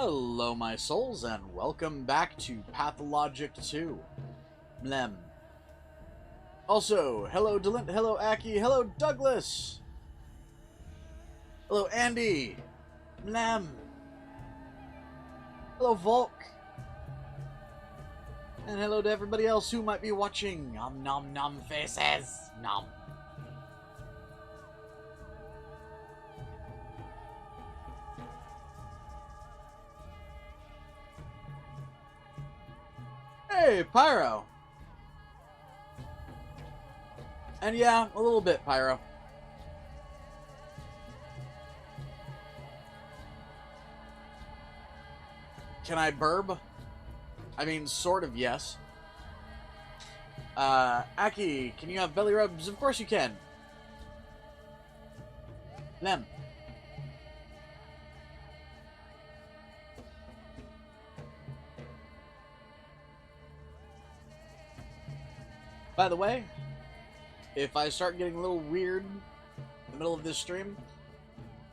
Hello, my souls, and welcome back to Pathologic 2. Blem. Also, hello Delint, hello Aki, hello Douglas! Hello Andy! Blem! Hello Volk! And hello to everybody else who might be watching. Nom nom nom faces! Nom. Hey, Pyro! And yeah, a little bit, Pyro. Can I burb? I mean, sort of, yes. Aki, can you have belly rubs? Of course you can. Lem. By the way, if I start getting a little weird in the middle of this stream,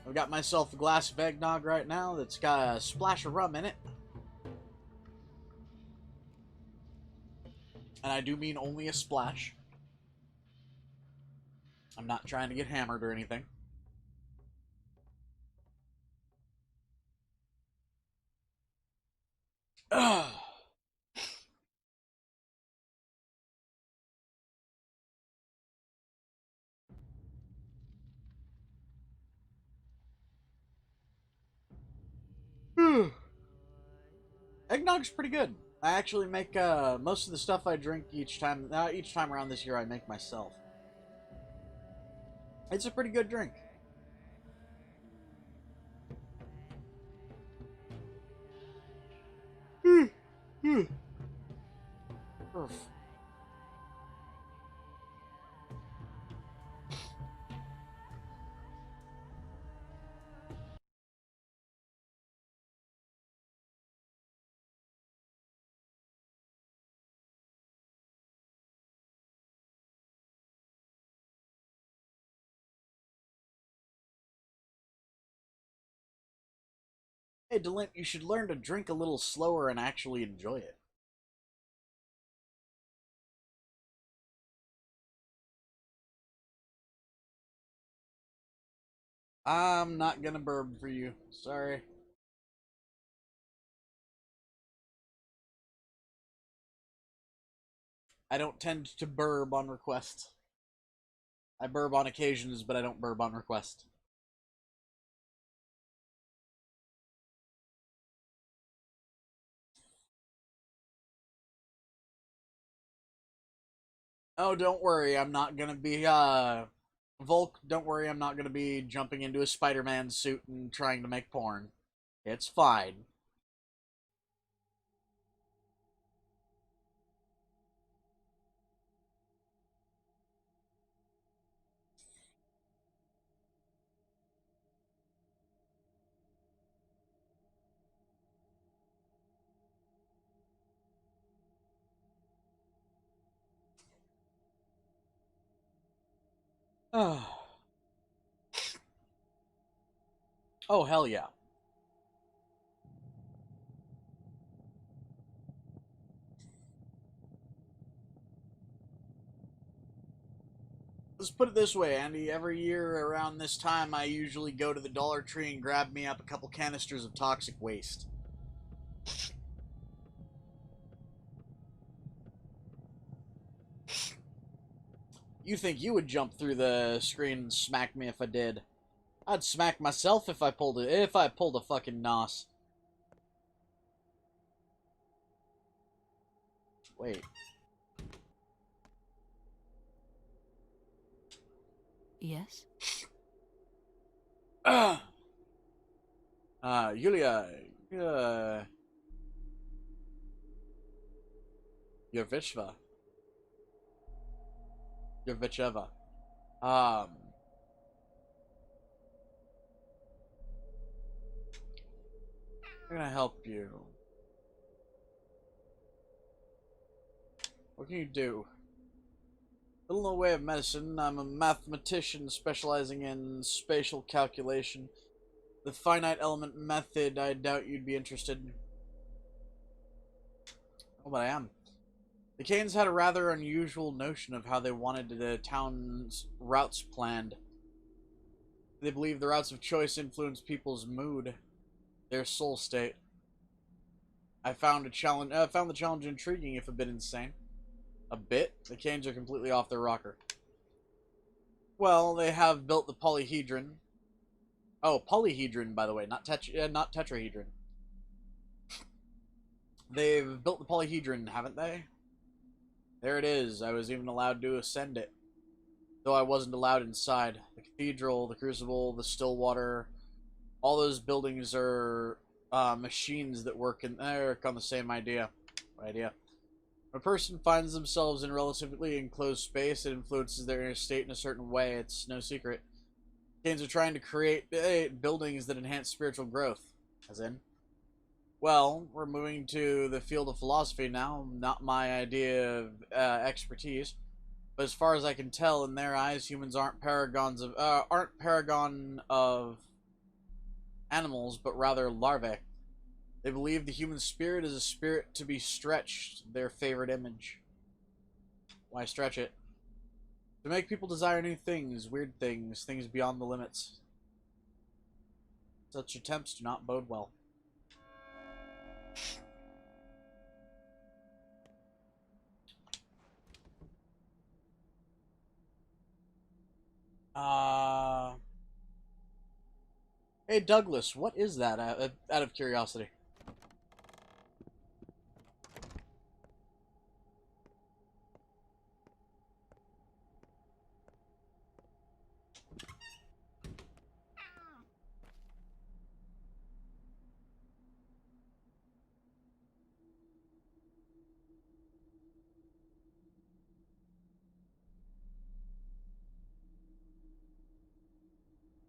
I've got myself a glass of eggnog right now that's got a splash of rum in it. And I do mean only a splash. I'm not trying to get hammered or anything. Ugh. Eggnog's pretty good. I actually make most of the stuff I drink each time around this year I make myself. It's a pretty good drink. Hey, Delint, you should learn to drink a little slower and actually enjoy it. I'm not gonna burb for you. Sorry. I don't tend to burb on request. I burb on occasions, but I don't burb on request. Oh, don't worry, I'm not gonna be, Volk, don't worry, I'm not gonna be jumping into a Spider-Man suit and trying to make porn. It's fine. Oh, hell yeah. Let's put it this way, Andy. Every year around this time, I usually go to the Dollar Tree and grab me up a couple canisters of toxic waste. You think you would jump through the screen and smack me if I did? I'd smack myself if I pulled a fucking nos. Wait. Yes? Yulia, you're Vishva. You're Vicheva. I'm gonna help you. What can you do? Little in the way of medicine. I'm a mathematician specializing in spatial calculation. The finite element method, I doubt you'd be interested. Oh, but I am. The Canes had a rather unusual notion of how they wanted the town's routes planned. They believed the routes of choice influence people's mood, their soul state. I found the challenge intriguing, if a bit insane. A bit? The Canes are completely off their rocker. Well, they have built the polyhedron. Oh, polyhedron, by the way, not tetrahedron. They've built the polyhedron, haven't they? There it is. I was even allowed to ascend it, though I wasn't allowed inside. The cathedral, the crucible, the Stillwater, all those buildings are machines that work on the same idea. When a person finds themselves in a relatively enclosed space, it influences their inner state in a certain way. It's no secret. Canes are trying to create buildings that enhance spiritual growth. As in? Well, we're moving to the field of philosophy now. Not my idea of expertise. But as far as I can tell, in their eyes, humans aren't paragon of animals, but rather larvae. They believe the human spirit is a spirit to be stretched, their favorite image. Why stretch it? To make people desire new things, weird things, things beyond the limits. Such attempts do not bode well. Hey Douglas, what is that? Out of curiosity.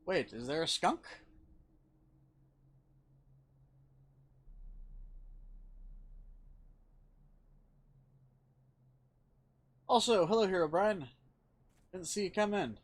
Wait, is there a skunk? Also, hello here, O'Brien. Didn't see you come in.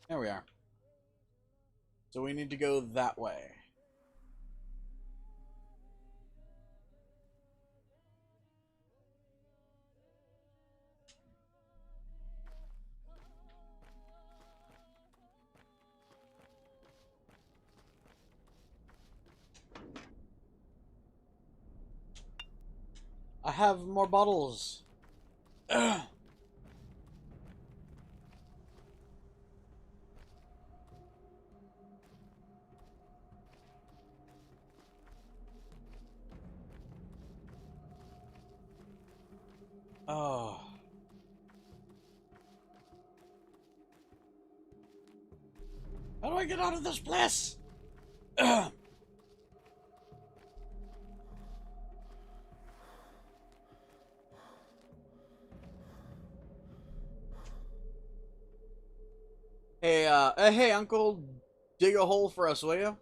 There we are. So we need to go that way. I have more bottles. Oh. How do I get out of this place? Hey, hey, Uncle, dig a hole for us, will you?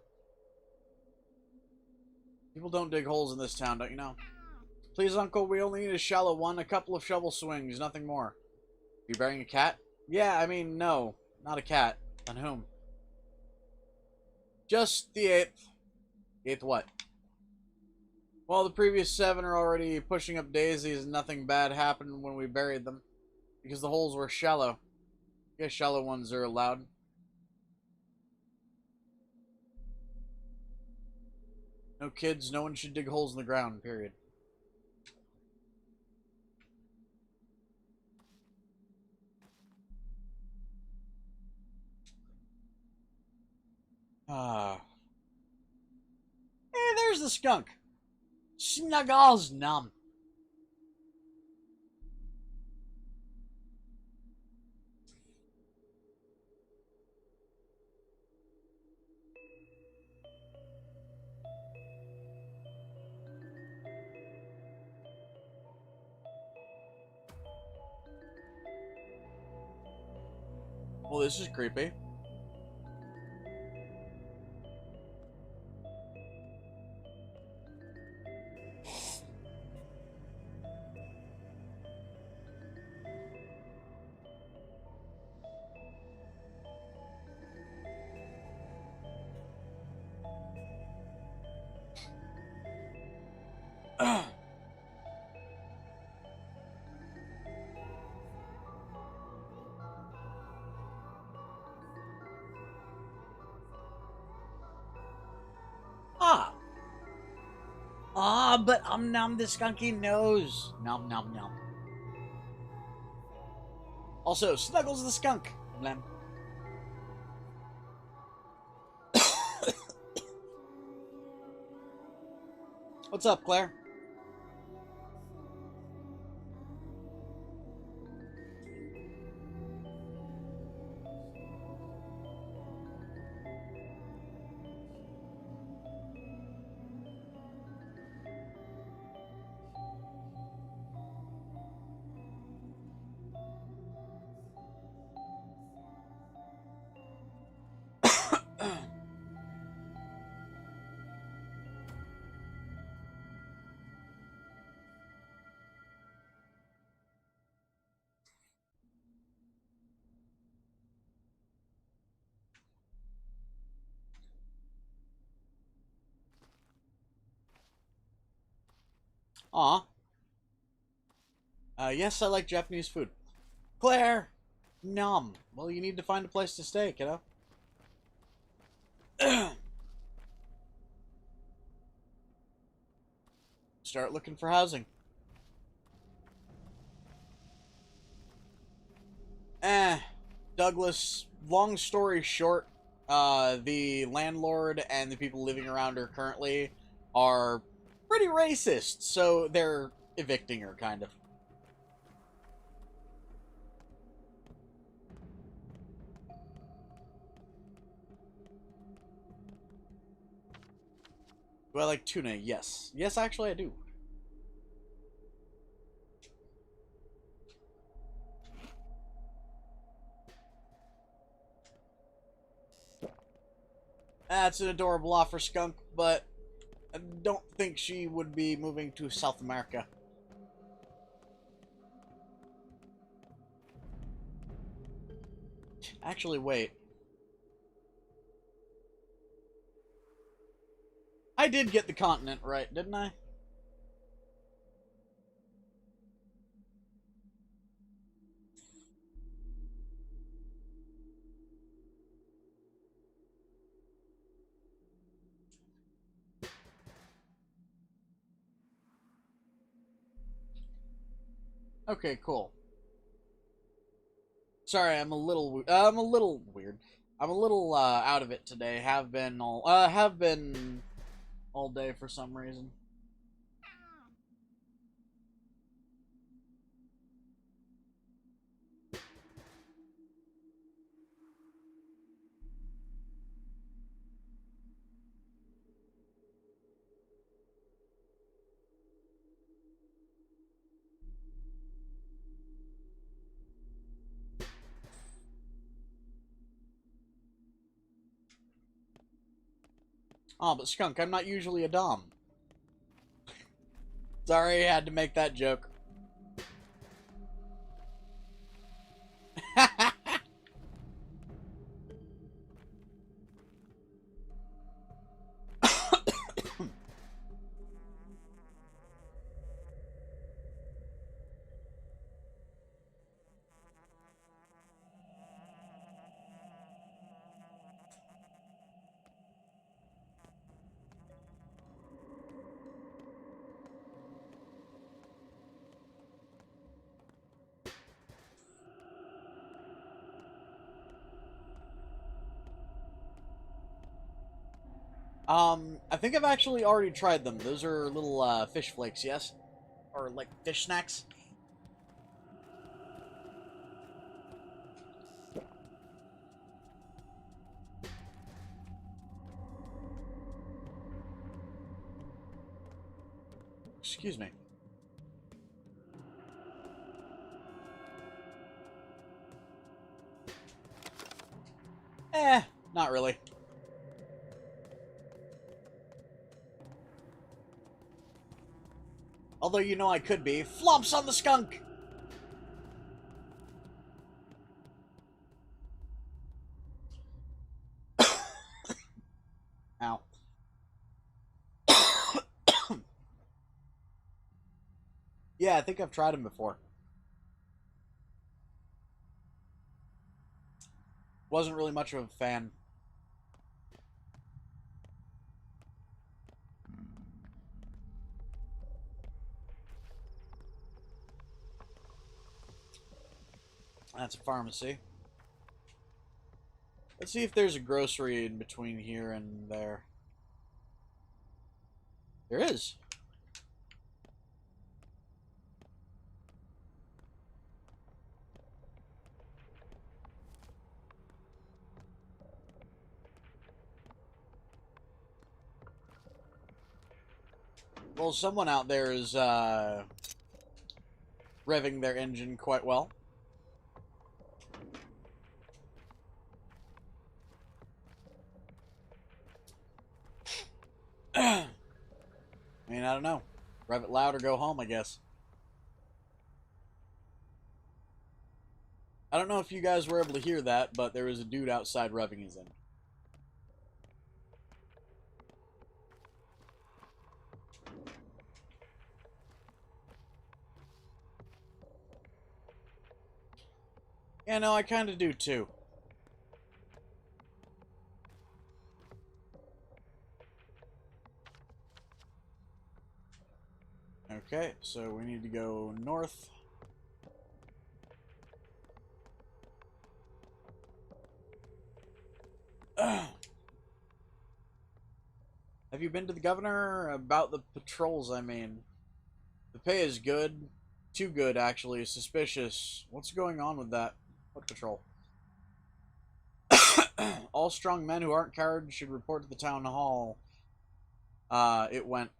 People don't dig holes in this town, don't you know? Please, Uncle, we only need a shallow one, a couple of shovel swings, nothing more. You burying a cat? Yeah, I mean, no, not a cat. On whom? Just the 8th. 8th what? Well, the previous 7 are already pushing up daisies and nothing bad happened when we buried them. Because the holes were shallow. I guess shallow ones are allowed. No kids, no one should dig holes in the ground, period. Ah. Hey, there's the skunk. Snuggles numb. Well, this is creepy. Ah! Ah, but nom the skunky nose. Nom nom nom. Also, Snuggles the skunk. Blam. What's up, Claire? Aw. Yes, I like Japanese food. Claire! Nom. Well, you need to find a place to stay, kiddo. Start looking for housing. Douglas, long story short, the landlord and the people living around her currently are pretty racist, so they're evicting her, kind of. Do I like tuna? Yes. Yes, actually, I do. That's an adorable offer, Skunk, but I don't think she would be moving to South America. Actually, wait. I did get the continent right, didn't I? Okay, cool. Sorry, I'm a little weird. I'm a little out of it today. Have been all day for some reason. Oh, but Skunk, I'm not usually a dom. Sorry, I had to make that joke. I think I've actually already tried them. Those are little fish flakes, yes? Or like fish snacks. Excuse me. Not really. Although, you know, I could be. Flops on the skunk! Ow. Yeah, I think I've tried him before. Wasn't really much of a fan. That's a pharmacy. Let's see if there's a grocery in between here and there. There is. Well, someone out there is revving their engine quite well. I mean, I don't know. Rev it loud or go home, I guess. I don't know if you guys were able to hear that, but there was a dude outside revving his engine. Yeah, no, I kind of do too. Okay, so we need to go north. Have you been to the governor about the patrols, I mean? The pay is good. Too good, actually. Suspicious. What's going on with that? What patrol? All strong men who aren't cowards should report to the town hall. It went.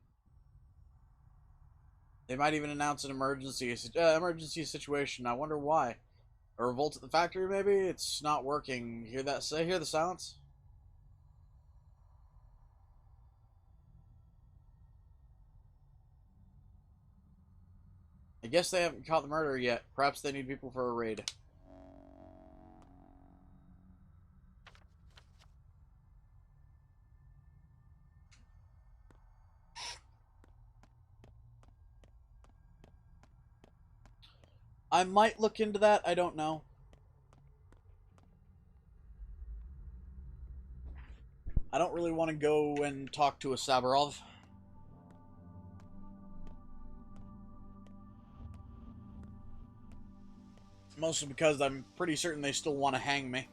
They might even announce an emergency situation. I wonder why. A revolt at the factory, maybe? It's not working. Hear that? Hear the silence? I guess they haven't caught the murderer yet. Perhaps they need people for a raid. I might look into that. I don't know. I don't really want to go and talk to a Sabarov. Mostly because I'm pretty certain they still want to hang me.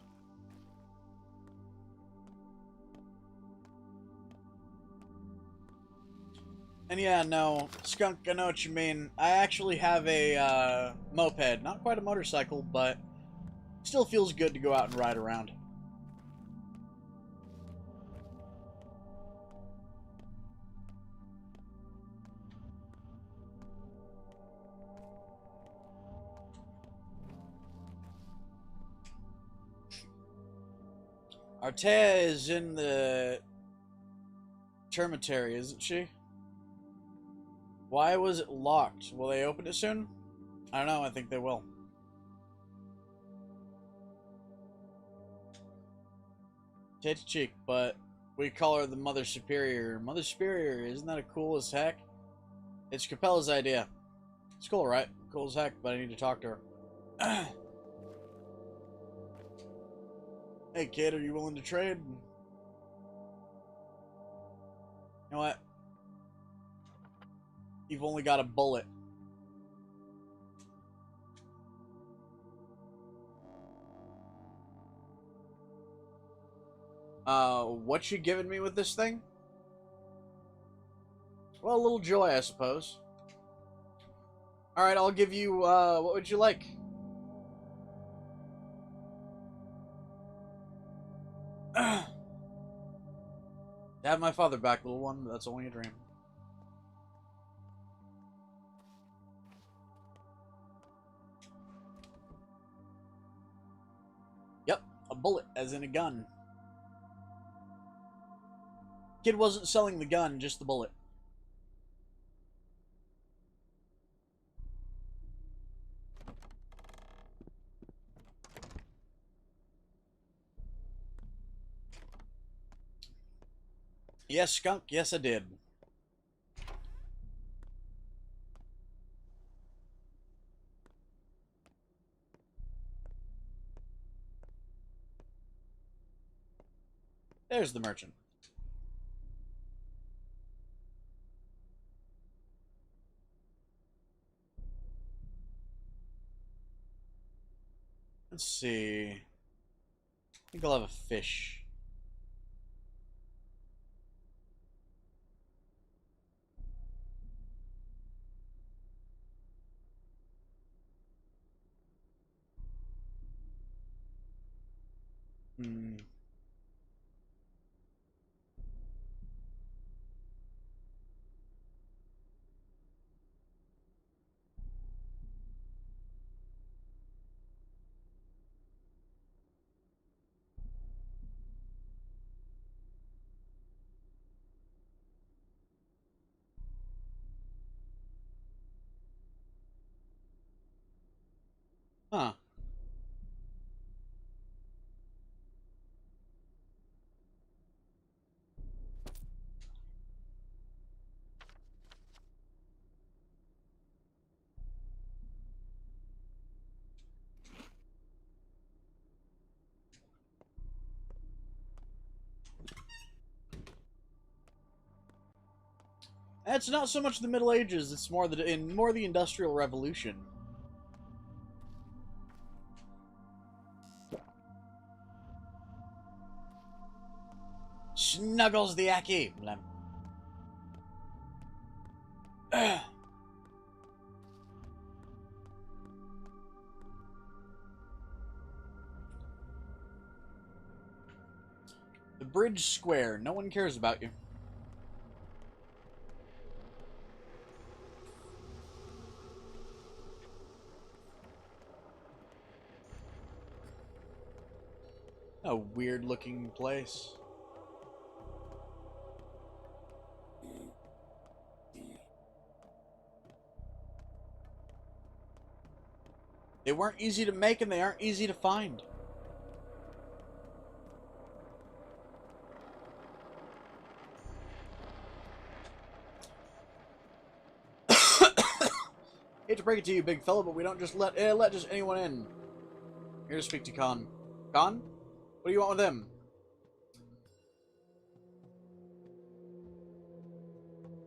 And yeah, no, Skunk, I know what you mean. I actually have a moped. Not quite a motorcycle, but still feels good to go out and ride around. Artea is in the termitary, isn't she? Why was it locked? Will they open it soon? I don't know, I think they will. Tate to cheek, but we call her the Mother Superior. Mother Superior, isn't that a cool as heck? It's Capella's idea. It's cool, right? Cool as heck, but I need to talk to her. Hey kid, are you willing to trade? You know what? You've only got a bullet. What you giving me with this thing? Well, a little joy, I suppose. Alright, I'll give you, what would you like? To have my father back, little one, but that's only a dream. Yep. A bullet, as in a gun. Kid wasn't selling the gun, just the bullet. Yes, skunk, yes I did. There's the merchant. Let's see. I think I'll have a fish. Hmm. Huh. It's not so much the Middle Ages, it's more the Industrial Revolution. Snuggles the Aki. The bridge square. No one cares about you. A weird looking place. They weren't easy to make and they aren't easy to find. Hate to break it to you, big fella, but we don't just let just anyone in. Here to speak to Khan. Khan? What do you want with him?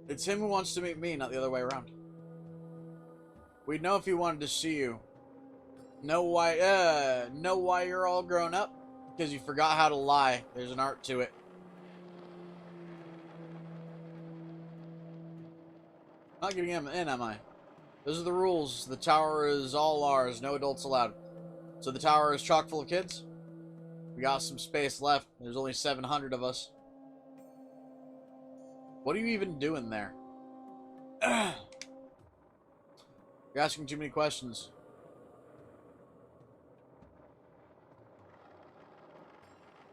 It's him who wants to meet me, not the other way around. We'd know if he wanted to see you. Know why you're all grown up? Because you forgot how to lie. There's an art to it. Not getting him in, am I? Those are the rules. The tower is all ours. No adults allowed. So the tower is chock full of kids? We got some space left. There's only 700 of us. What are you even doing there? You're asking too many questions.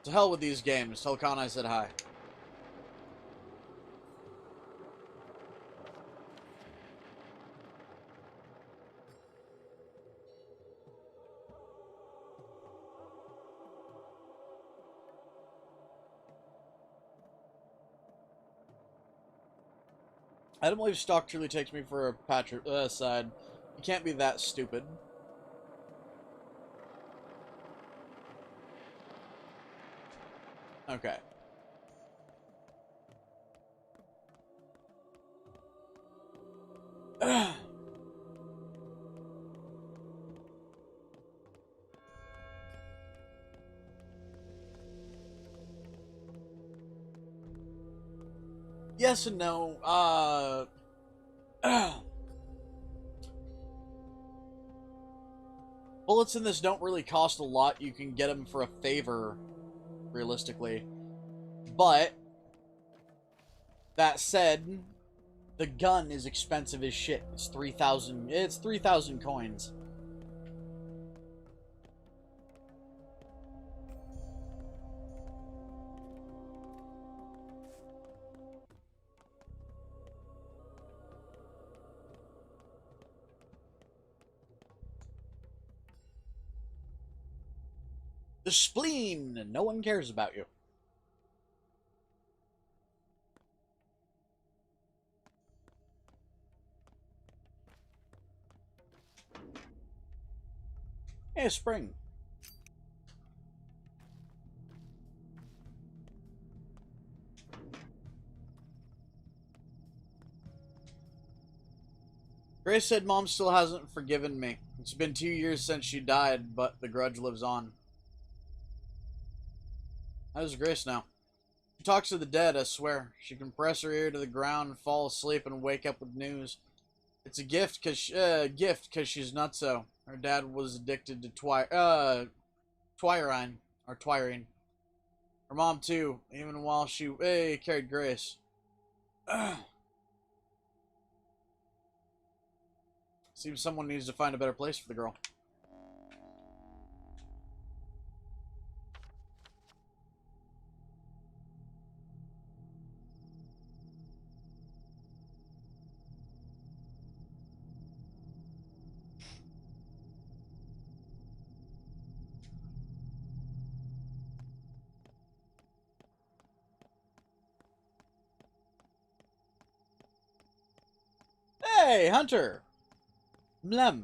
To hell with these games. Tell Khan I said hi. I don't believe stock truly takes me for a side. You can't be that stupid. Okay. Yes and no. Bullets in this don't really cost a lot. You can get them for a favor, realistically. But, that said, the gun is expensive as shit. It's 3,000 coins. The spleen! No one cares about you. Hey, spring. Grace said Mom still hasn't forgiven me. It's been 2 years since she died, but the grudge lives on. How does Grace know? She talks to the dead, I swear. She can press her ear to the ground, fall asleep, and wake up with news. It's a gift cause she's nutso. Her dad was addicted to twirine. Her mom too, even while she carried Grace. Seems someone needs to find a better place for the girl. Hey, Hunter! Mlem.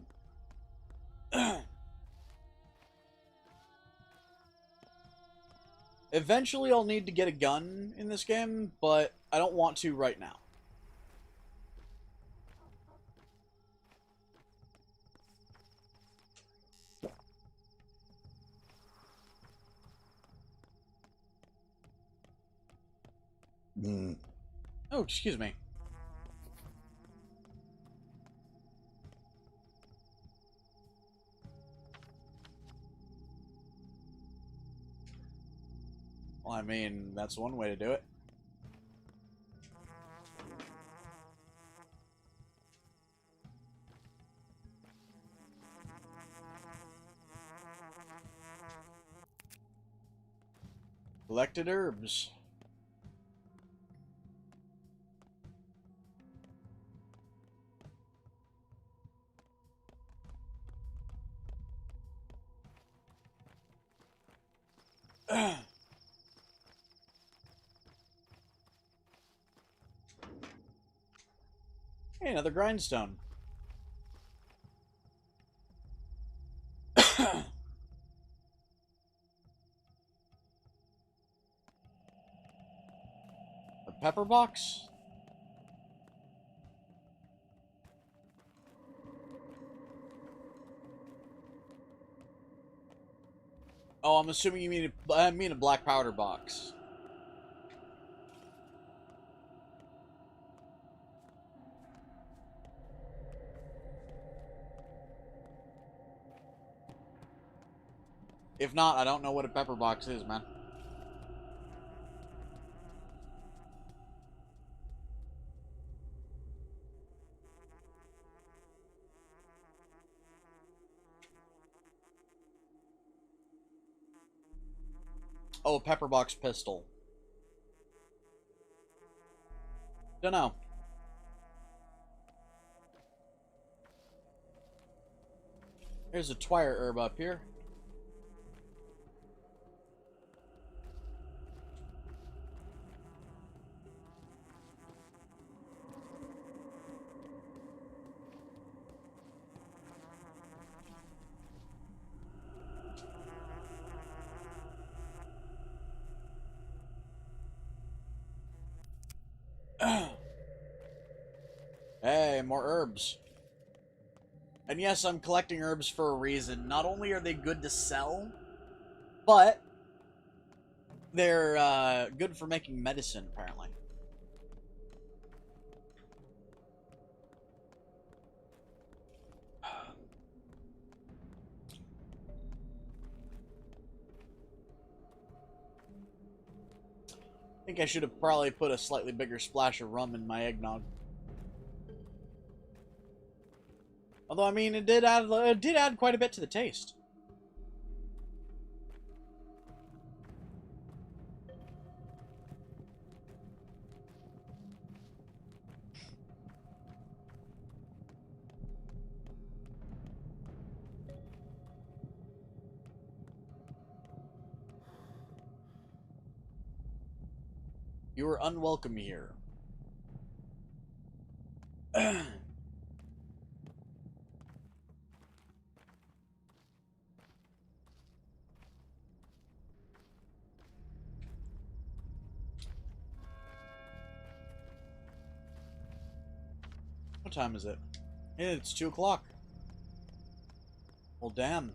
Eventually I'll need to get a gun in this game, but I don't want to right now. Oh, excuse me. Well, I mean, that's one way to do it. Collected herbs. Hey, another grindstone. A pepper box? Oh, I'm assuming you mean a black powder box. If not, I don't know what a pepper box is, man. Oh, a pepper box pistol. Don't know. There's a twire herb up here. Hey, more herbs. And yes, I'm collecting herbs for a reason. Not only are they good to sell, but they're good for making medicine, apparently. I think I should have probably put a slightly bigger splash of rum in my eggnog. Although, I mean, it did add quite a bit to the taste. You are unwelcome here. What time is it? It's 2 o'clock. Well, damn.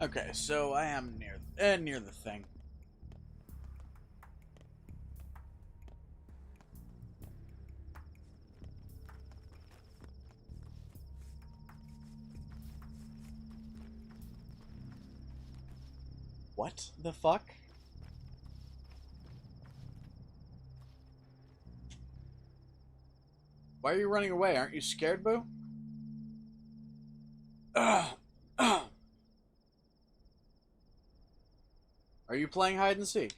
Okay, so I am near the thing. What the fuck? Why are you running away? Aren't you scared, boo? Ugh. Ugh. Are you playing hide and seek?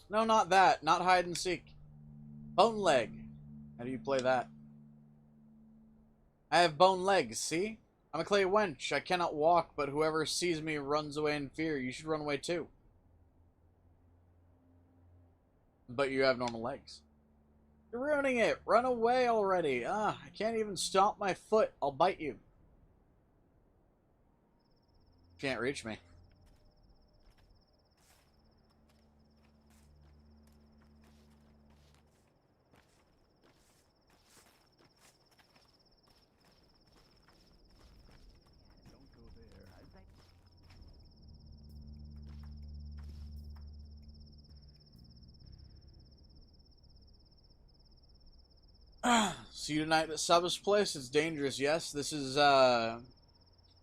No, not that. Not hide and seek. Bone leg. How do you play that? I have bone legs, see? I'm a clay wench. I cannot walk, but whoever sees me runs away in fear. You should run away too. But you have normal legs. You're ruining it. Run away already. I can't even stomp my foot. I'll bite you. Can't reach me. See you tonight at Saba's place. It's dangerous, yes. This is, yeah.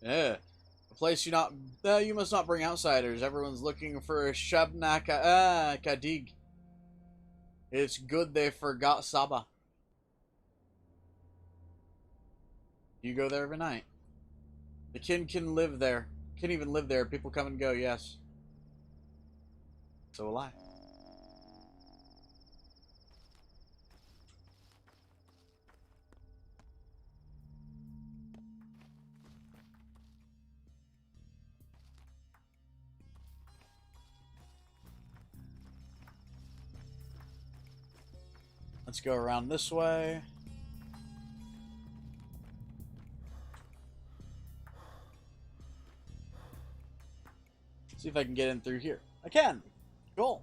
A place you must not bring outsiders. Everyone's looking for Shabnaka, Kadig. It's good they forgot Saba. You go there every night. The kin can live there. Can even live there. People come and go, yes. So will I. Let's go around this way. See if I can get in through here. I can. Cool.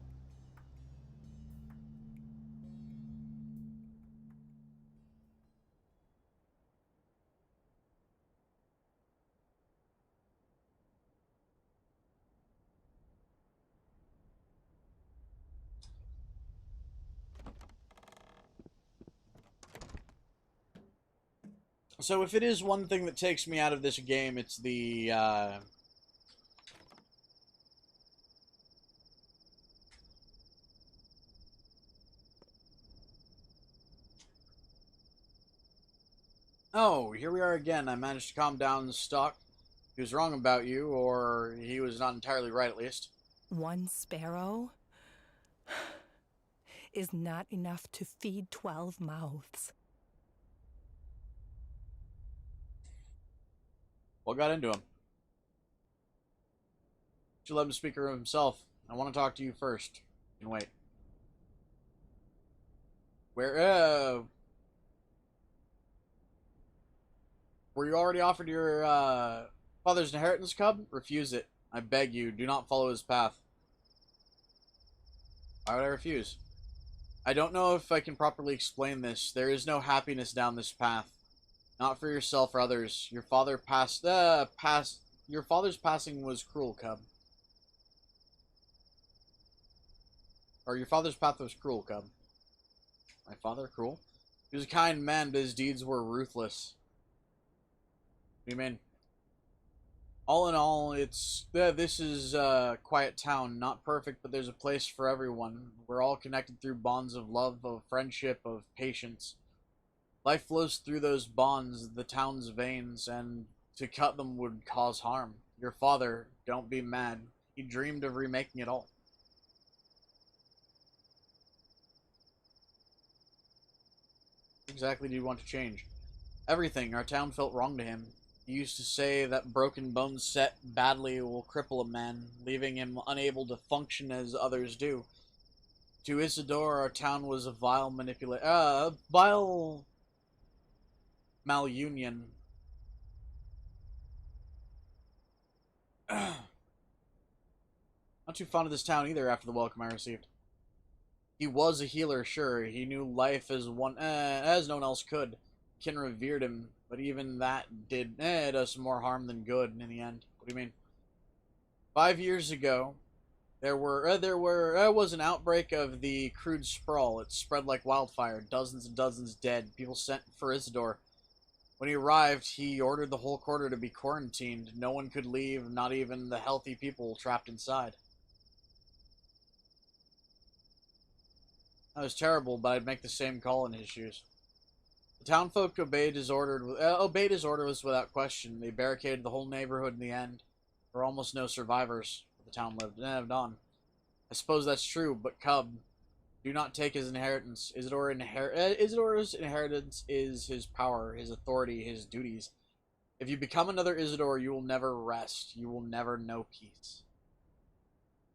So if it is one thing that takes me out of this game, it's the, Oh, here we are again. I managed to calm down Stock. He was wrong about you, or he was not entirely right at least. One sparrow is not enough to feed 12 mouths. What got into him? Should let him speak for himself. I want to talk to you first. You can wait. Where, were you already offered your, father's inheritance, cub? Refuse it. I beg you, do not follow his path. Why would I refuse? I don't know if I can properly explain this. There is no happiness down this path. Not for yourself or others. Your father's passing was cruel, cub. Or your father's path was cruel, cub. My father, cruel? He was a kind man, but his deeds were ruthless. What do you mean? All in all, this is a quiet town. Not perfect, but there's a place for everyone. We're all connected through bonds of love, of friendship, of patience. Life flows through those bonds, the town's veins, and to cut them would cause harm. Your father, don't be mad. He dreamed of remaking it all. What exactly do you want to change? Everything. Our town felt wrong to him. He used to say that broken bones set badly will cripple a man, leaving him unable to function as others do. To Isidore, our town was a vile malunion. Not too fond of this town either after the welcome I received. He was a healer, sure. He knew life as no one else could. Kin revered him, but even that did us more harm than good in the end. What do you mean? 5 years ago, there was an outbreak of the crude sprawl. It spread like wildfire. Dozens and dozens dead. People sent for Isidore. When he arrived, he ordered the whole quarter to be quarantined. No one could leave, not even the healthy people trapped inside. That was terrible, but I'd make the same call in his shoes. The townfolk obeyed his orders without question. They barricaded the whole neighborhood in the end. There were almost no survivors. The town lived on. I suppose that's true, but Cub, do not take his inheritance. Isidore's inheritance is his power, his authority, his duties. If you become another Isidore, you will never rest. You will never know peace.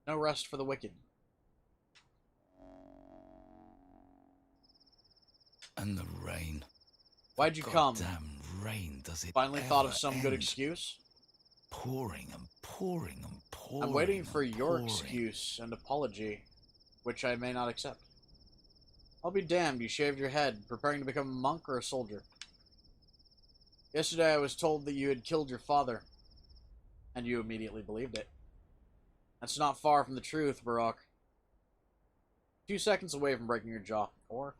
No rest for the wicked. And the rain. Why'd you come? Damn rain, does it Finally ever thought of some end? good excuse? Pouring and pouring and pouring. I'm waiting for and your pouring. excuse and apology, which I may not accept. I'll be damned, you shaved your head, preparing to become a monk or a soldier. Yesterday I was told that you had killed your father, and you immediately believed it. That's not far from the truth, Barak. 2 seconds away from breaking your jaw. Or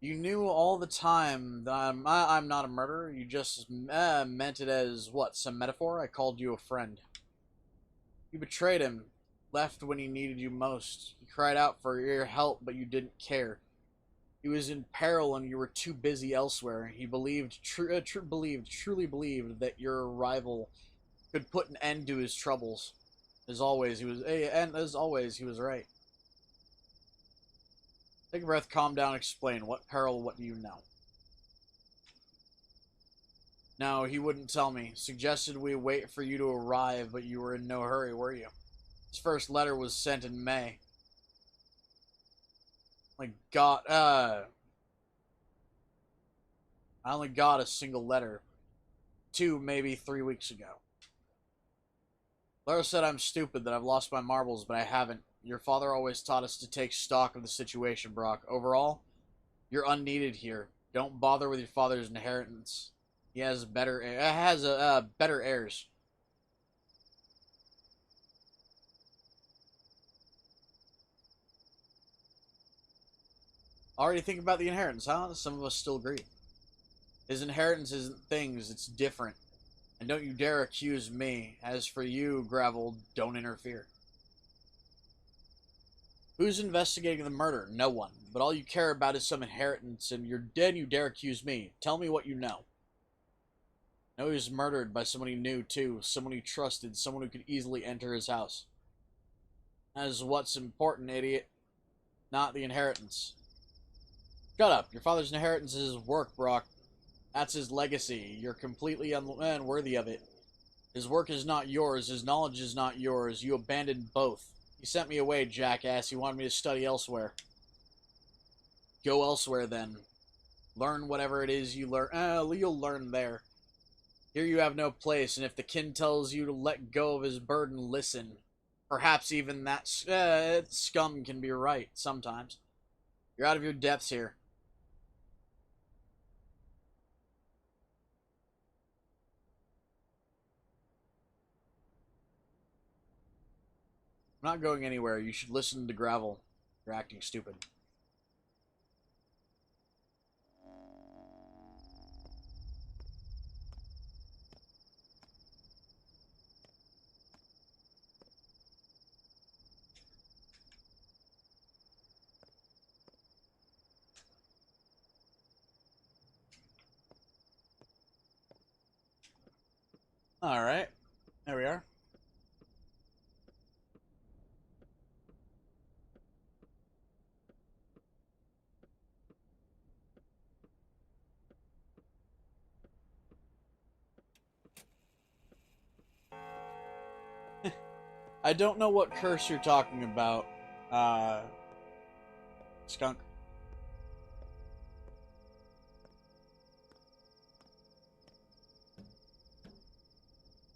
you knew all the time that I'm not a murderer. You just meant it as, what, some metaphor? I called you a friend. You betrayed him, left when he needed you most. He cried out for your help, but you didn't care. He was in peril and you were too busy elsewhere. He truly believed that your arrival could put an end to his troubles. As always, he was right. Take a breath, calm down, explain. What peril, what do you know? No, he wouldn't tell me. Suggested we wait for you to arrive, but you were in no hurry, were you? His first letter was sent in May. I only got a single letter. 2, maybe 3 weeks ago. Lara said I'm stupid, that I've lost my marbles, but I haven't. Your father always taught us to take stock of the situation, Brock. Overall, you're unneeded here. Don't bother with your father's inheritance. He has better heirs. Already think about the inheritance, huh? Some of us still agree. His inheritance isn't things, it's different. And don't you dare accuse me. As for you, Gravel, don't interfere. Who's investigating the murder? No one. But all you care about is some inheritance, and you're dead and you dare accuse me. Tell me what you know. No, he was murdered by someone he knew, too. Someone he trusted. Someone who could easily enter his house. That is what's important, idiot. Not the inheritance. Shut up. Your father's inheritance is his work, Brock. That's his legacy. You're completely unworthy of it. His work is not yours. His knowledge is not yours. You abandoned both. He sent me away, jackass. He wanted me to study elsewhere. Go elsewhere, then. Learn whatever it is you learn. You'll learn there. Here you have no place, and if the kin tells you to let go of his burden, listen. Perhaps even that scum can be right, sometimes. You're out of your depths here. I'm not going anywhere. You should listen to Gravel. You're acting stupid. Alright. There we are. I don't know what curse you're talking about, Skunk.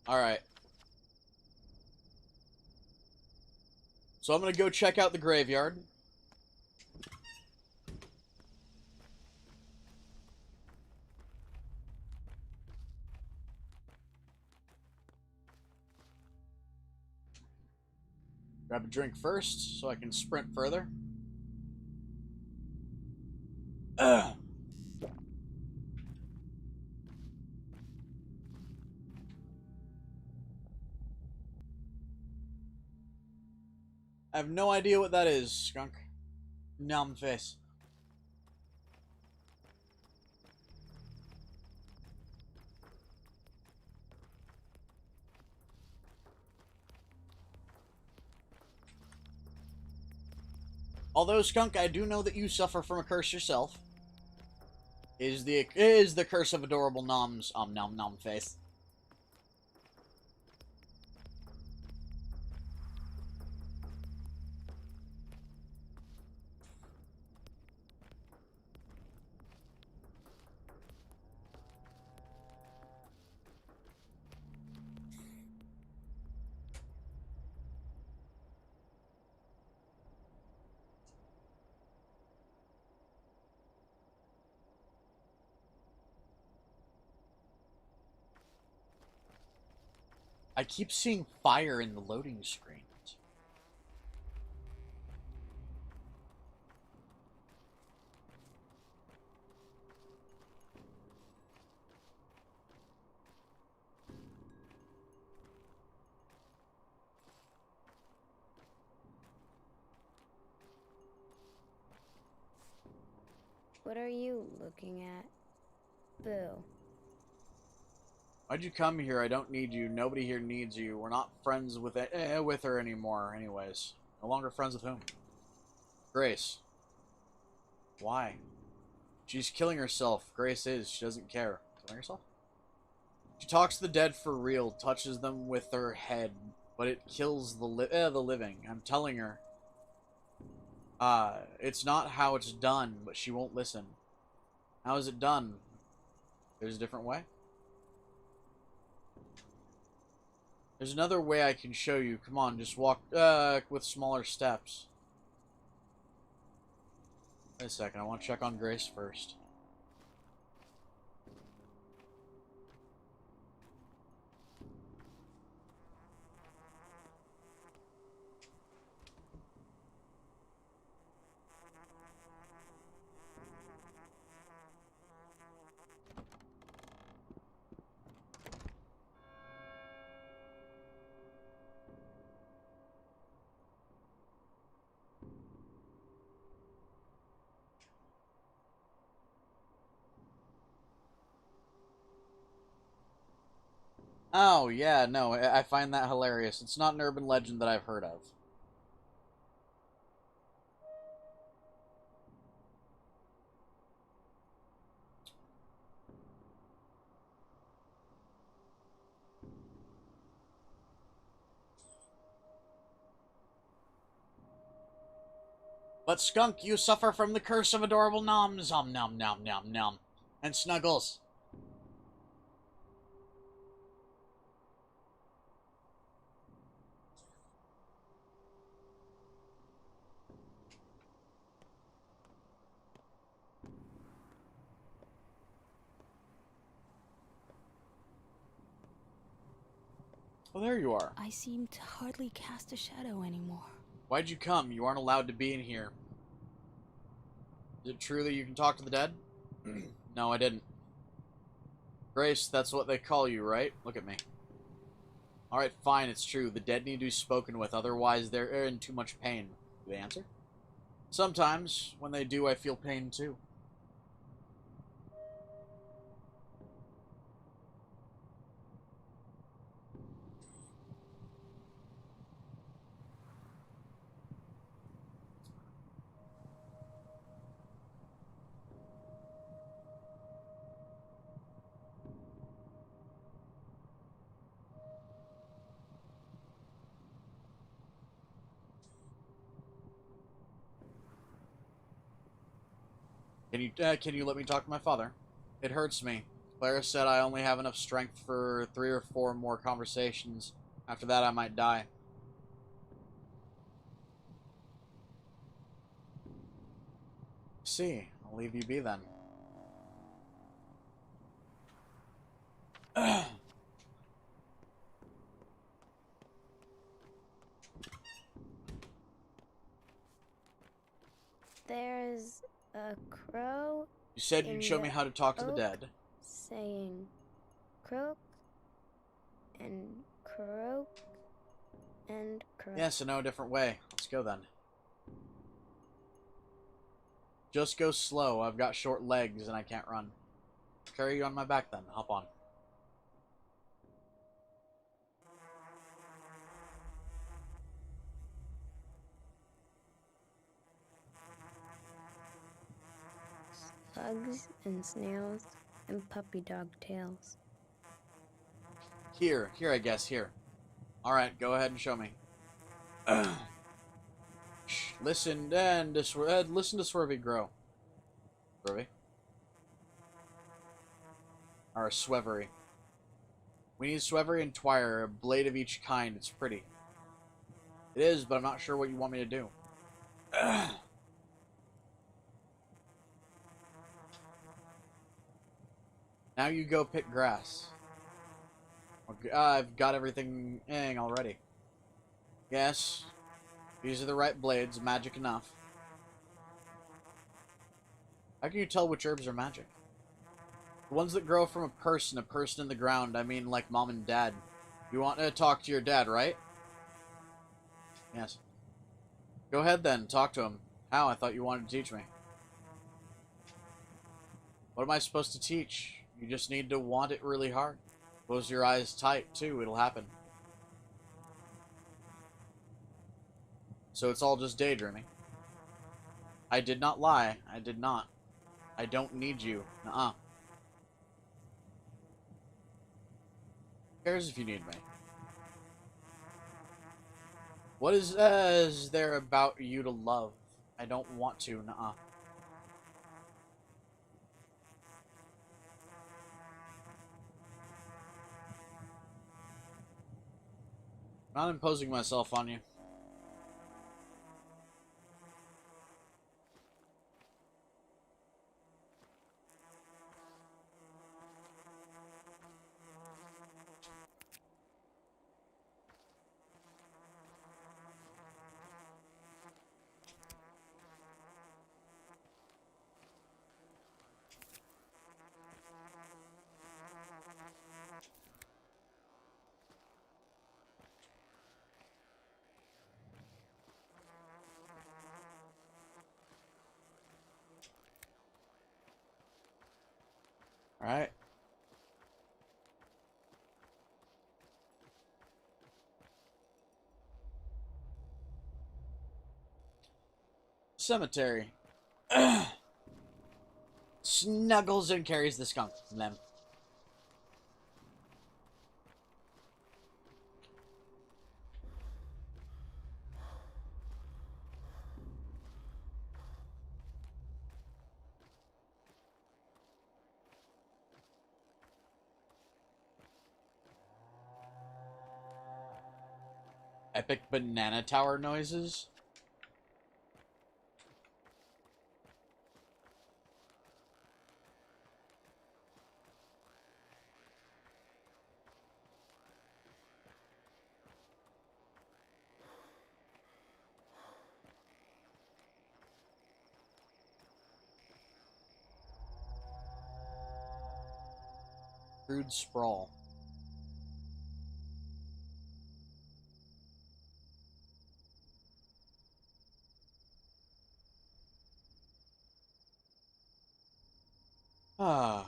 Alright. So I'm gonna go check out the graveyard. Grab a drink first, so I can sprint further. Ugh. I have no idea what that is, Skunk. Numb face. Although, Skunk, I do know that you suffer from a curse yourself. Is the curse of adorable Nom's nom nom face. I keep seeing fire in the loading screens. What are you looking at? Boo. Why'd you come here? I don't need you. Nobody here needs you. We're not friends with her anymore, anyways. No longer friends with whom? Grace. Why? She's killing herself. Grace is. She doesn't care. Killing herself? She talks to the dead for real, touches them with her head, but it kills the living. I'm telling her. It's not how it's done, but she won't listen. How is it done? There's a different way? There's another way I can show you. Come on, just walk with smaller steps. Wait a second, I want to check on Grace first. Oh, yeah, no, I find that hilarious. It's not an urban legend that I've heard of. But Skunk, you suffer from the curse of adorable noms. Nom nom nom nom nom. And Snuggles. Oh, there you are. I seem to hardly cast a shadow anymore. Why'd you come? You aren't allowed to be in here. Is it true that you can talk to the dead? No, I didn't. Grace, that's what they call you, right? Look at me. Alright, fine, it's true. The dead need to be spoken with, otherwise they're in too much pain. Do they answer? Sometimes, when they do, I feel pain too. Can you let me talk to my father? It hurts me. Clara said I only have enough strength for 3 or 4 more conversations. After that, I might die. See, I'll leave you be then. There's a crow You said you'd in show me the how to talk to the oak dead. saying croak and croak and croak. Yes, I know a different way. Let's go then. Just go slow. I've got short legs and I can't run. Carry you on my back then. Hop on. Bugs and snails and puppy dog tails. Here, I guess, here. Alright, go ahead and show me. Shh, listen and listen to Swervy grow. Swervy? Or Swevery. We need Swevery and Twire, a blade of each kind. It's pretty. It is, but I'm not sure what you want me to do. Now you go pick grass. I've got everything already. Yes. These are the right blades. Magic enough. How can you tell which herbs are magic? The ones that grow from a person in the ground. I mean, like mom and dad. You want to talk to your dad, right? Yes. Go ahead then. Talk to him. How? I thought you wanted to teach me. What am I supposed to teach? You just need to want it really hard. Close your eyes tight, too. It'll happen. So it's all just daydreaming. I did not lie. I did not. I don't need you. Nuh-uh. Who cares if you need me? What is there about you to love? I don't want to. Nuh-uh. I'm not imposing myself on you. Alright. Cemetery. Snuggles and carries the skunk from them. Epic banana tower noises. Crude sprawl. Ah.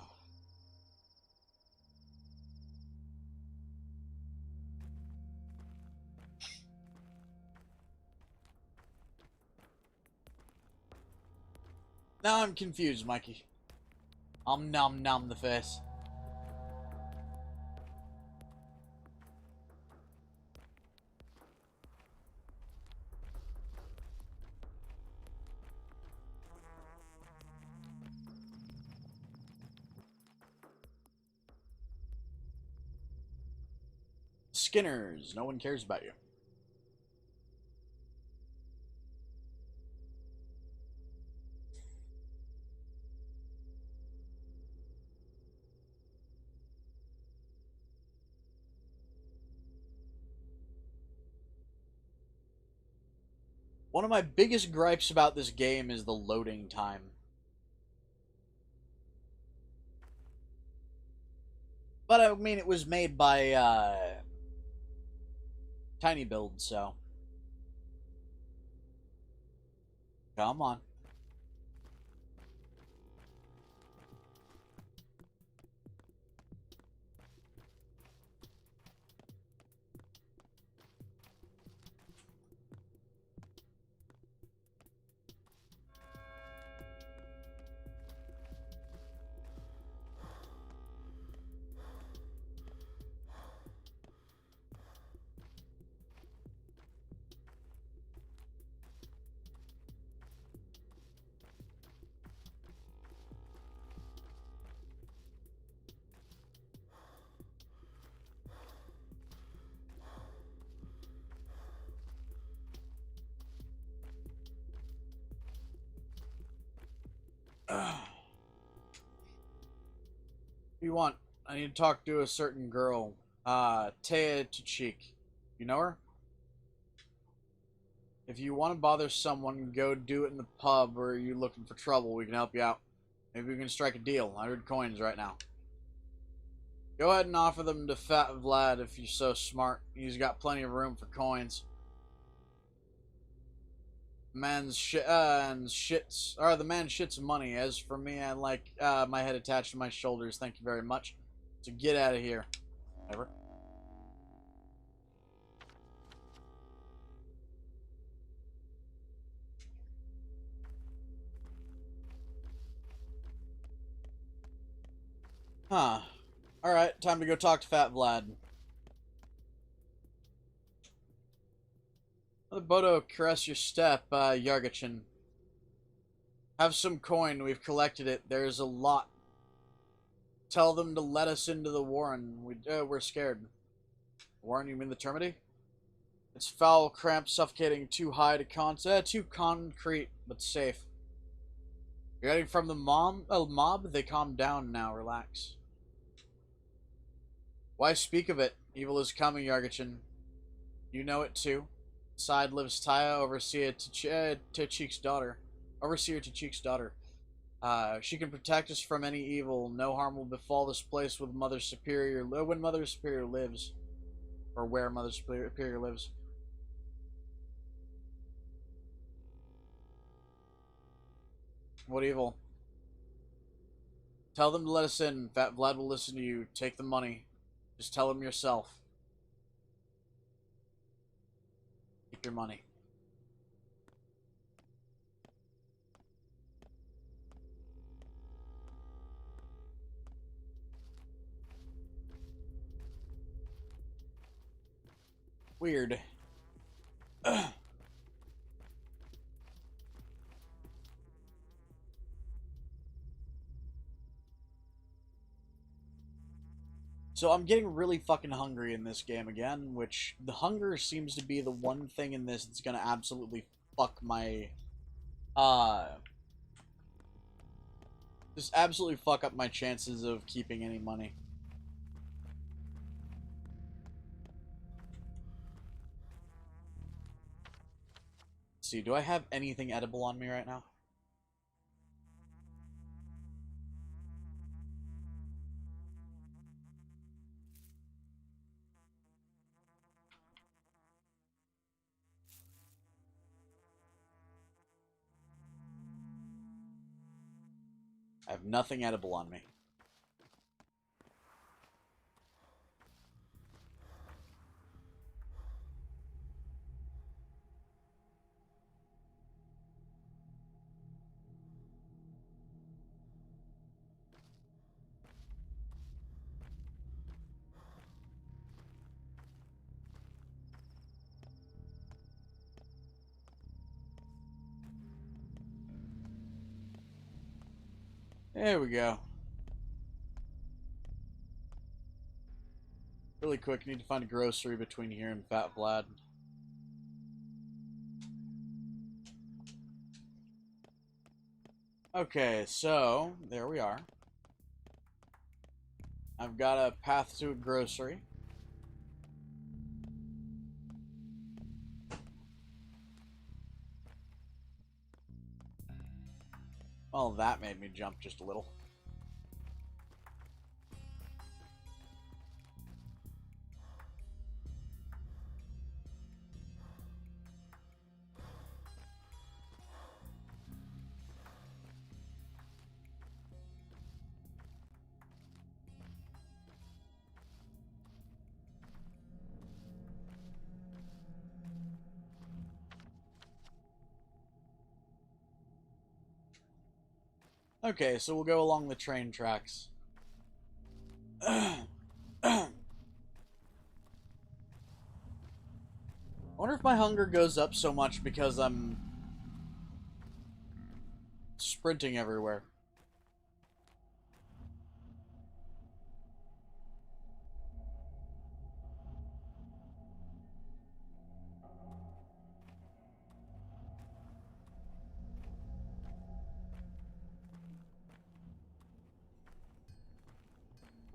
Now I'm confused, Mikey. Nom nom the face. Skinners. No one cares about you. One of my biggest gripes about this game is the loading time. But I mean, it was made by Tiny Build, so come on. What do you want? I need to talk to a certain girl. Taya Tachik. You know her? If you want to bother someone, go do it in the pub, or are you looking for trouble? We can help you out. Maybe we can strike a deal. 100 coins right now. Go ahead and offer them to Fat Vlad if you're so smart. He's got plenty of room for coins. The man shits money. As for me, I like my head attached to my shoulders. Thank you very much. So get out of here. Ever. Huh. Alright, time to go talk to Fat Vlad. Another Bodo, caress your step, Yargachin. Have some coin, we've collected it. There's a lot. Tell them to let us into the Warren. We're scared. Warren, you mean the Termity? It's foul, cramped, suffocating, too high to too concrete, but safe. You're getting from the mob? They calm down now, relax. Why speak of it? Evil is coming, Yargachin. You know it too. Inside lives Taya, Overseer Tachik's daughter. Overseer Tachik's daughter. She can protect us from any evil. No harm will befall this place with Mother Superior when Mother Superior lives. Or where Mother Superior lives. What evil? Tell them to let us in. Fat Vlad will listen to you. Take the money. Just tell him yourself. Keep your money. Weird. So I'm getting really fucking hungry in this game again, which the hunger seems to be the one thing in this that's gonna absolutely fuck my, just absolutely fuck up my chances of keeping any money. Let's see, do I have anything edible on me right now? I have nothing edible on me. There we go. Really quick, need to find a grocery between here and Fat Vlad. Okay, so there we are. I've got a path to a grocery. Well, that made me jump just a little. Okay, so we'll go along the train tracks. I wonder if my hunger goes up so much because I'm sprinting everywhere.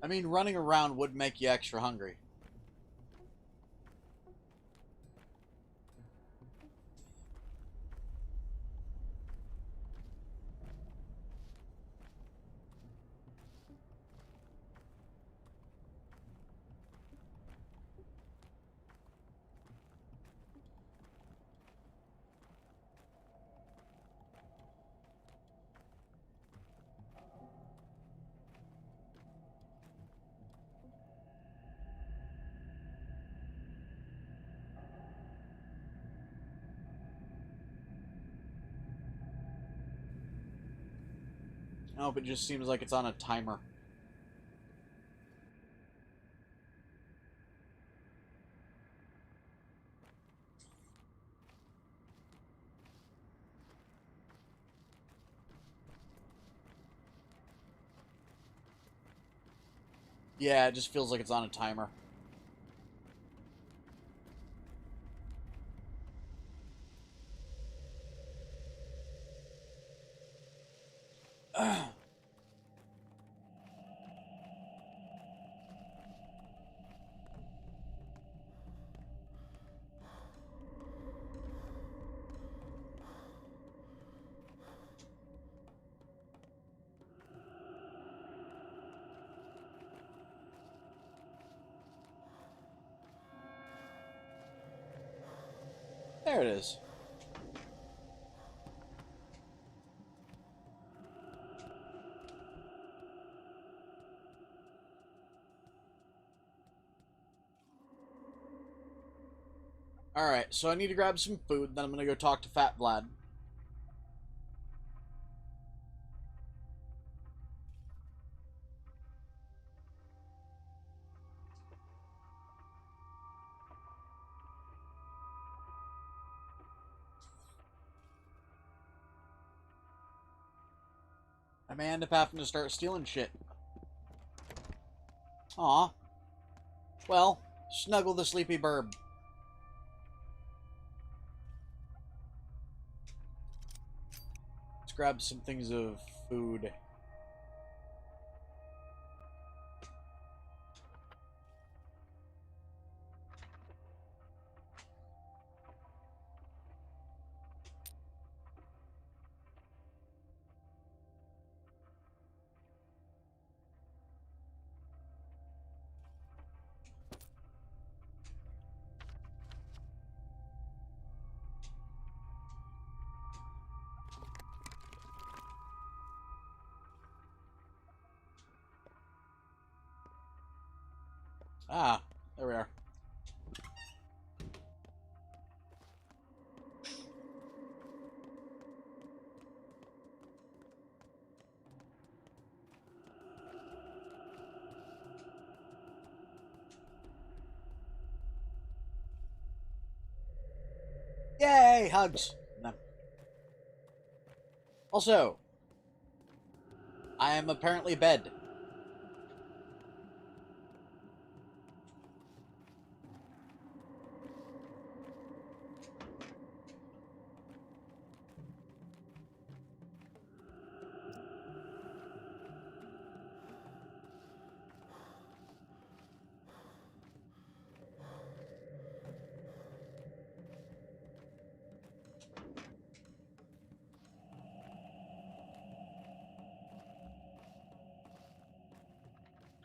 I mean, running around would make you extra hungry. I hope it just seems like it's on a timer. Yeah, it just feels like it's on a timer. There it is. Alright, so I need to grab some food, then I'm gonna go talk to Fat Vlad. I may end up having to start stealing shit. Aw. Well, snuggle the sleepy burb. Let's grab some things of food. Ah, there we are. Yay, hugs. No. Also, I am apparently bed.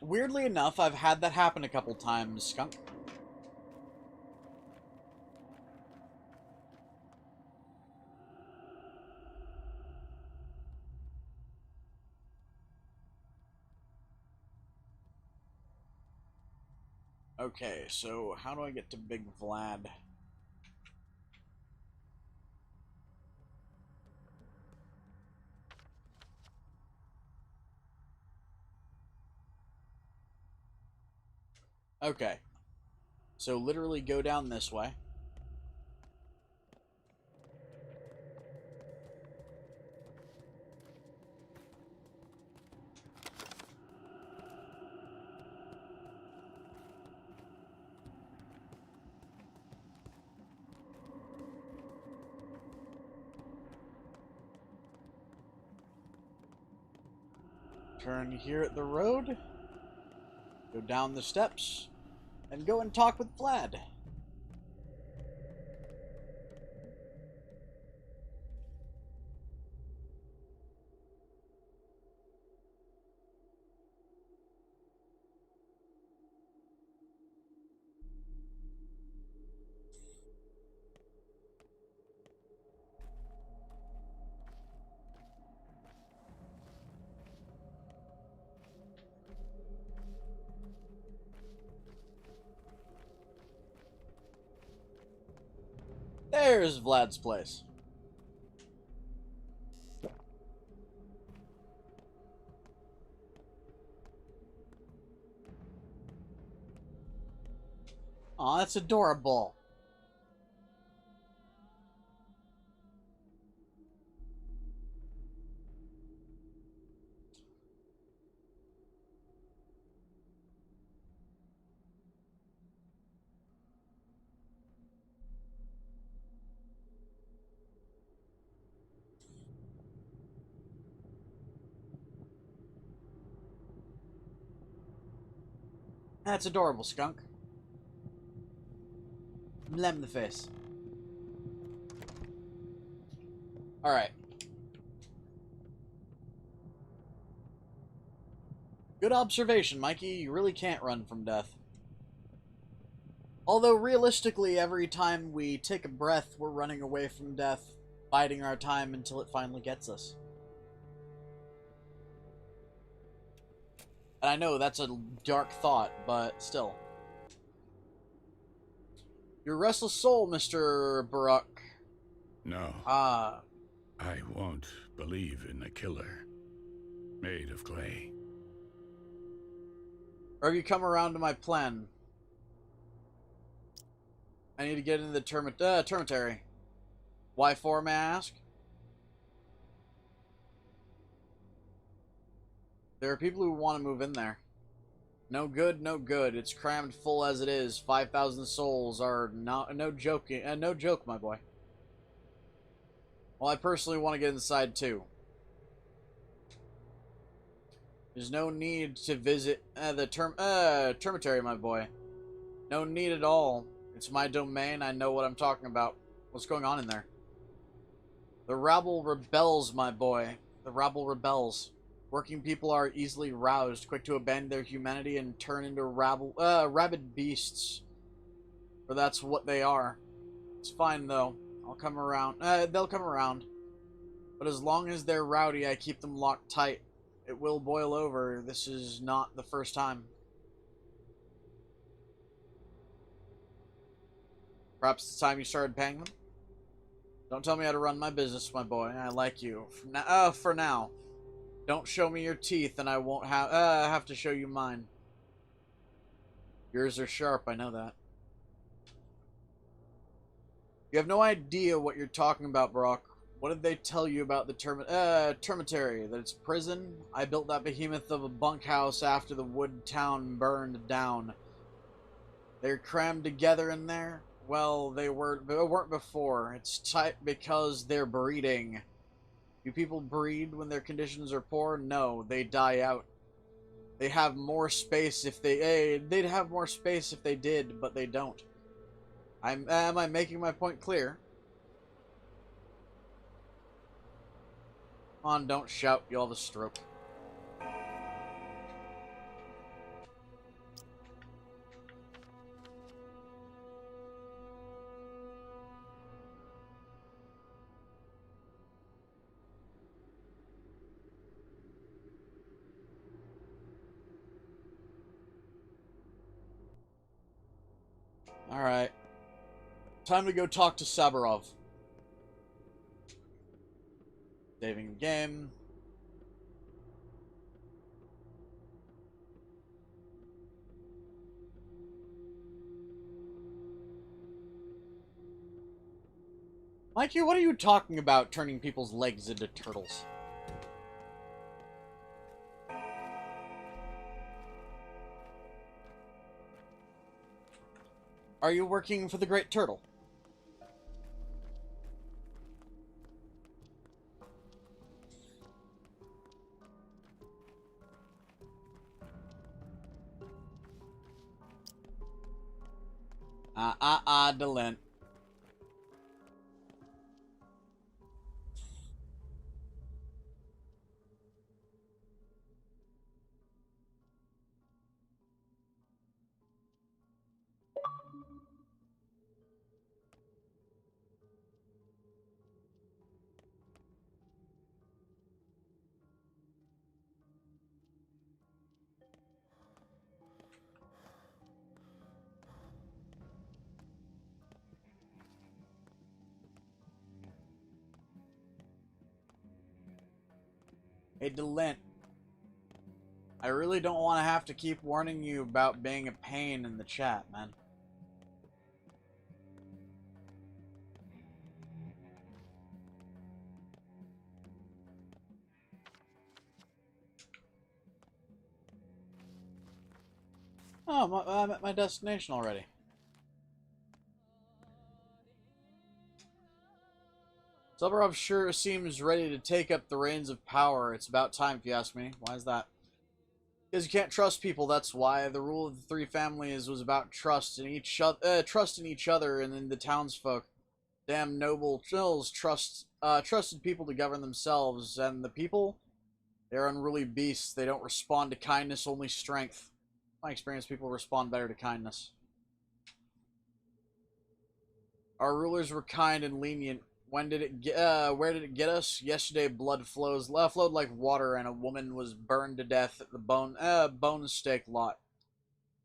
Weirdly enough, I've had that happen a couple times, Skunk. Okay, so how do I get to Big Vlad? Okay. So literally go down this way. Turn here at the road. Go down the steps. And go and talk with Vlad. There's Vlad's place. Aw, that's adorable. That's adorable, Skunk. Lem the face. Alright. Good observation, Mikey. You really can't run from death. Although, realistically, every time we take a breath, we're running away from death, biding our time until it finally gets us. And I know that's a dark thought, but still. Your restless soul, Mr. Baruch. No. Ah. I won't believe in a killer made of clay. Or have you come around to my plan? I need to get into the termitary. Why for, may I ask? There are people who want to move in there. No good, no good. It's crammed full as it is. 5,000 souls are no joke, my boy. Well, I personally want to get inside too. There's no need to visit the termitary, my boy. No need at all. It's my domain. I know what I'm talking about. What's going on in there? The rabble rebels, my boy. The rabble rebels. Working people are easily roused, quick to abandon their humanity and turn into rabid beasts. For that's what they are. It's fine, though. I'll come around. They'll come around. But as long as they're rowdy, I keep them locked tight. It will boil over. This is not the first time. Perhaps it's time you started paying them? Don't tell me how to run my business, my boy. I like you. For now. Don't show me your teeth, and I won't have to show you mine. Yours are sharp, I know that. You have no idea what you're talking about, Brock. What did they tell you about the termitary? That it's a prison? I built that behemoth of a bunkhouse after the wood town burned down. They're crammed together in there? Well, they weren't before. It's tight because they're breeding. Do people breed when their conditions are poor? No, they die out. They have more space if they'd have more space if they did, but they don't. Am I making my point clear? Come on, don't shout. You'll have a stroke. Alright. Time to go talk to Saburov. Saving the game. Mikey, what are you talking about turning people's legs into turtles? Are you working for the Great Turtle? Delent. Hey, Delent. I really don't want to have to keep warning you about being a pain in the chat, man. Oh, I'm at my destination already. Subarov sure seems ready to take up the reins of power. It's about time, if you ask me. Why is that? Because you can't trust people, that's why. The rule of the three families was about trust in each other and in the townsfolk. Damn noble chills trusted people to govern themselves, and the people, they're unruly beasts. They don't respond to kindness, only strength. In my experience, people respond better to kindness. Our rulers were kind and lenient. When did it get? Where did it get us? Yesterday, blood flowed like water, and a woman was burned to death at the bone stake lot.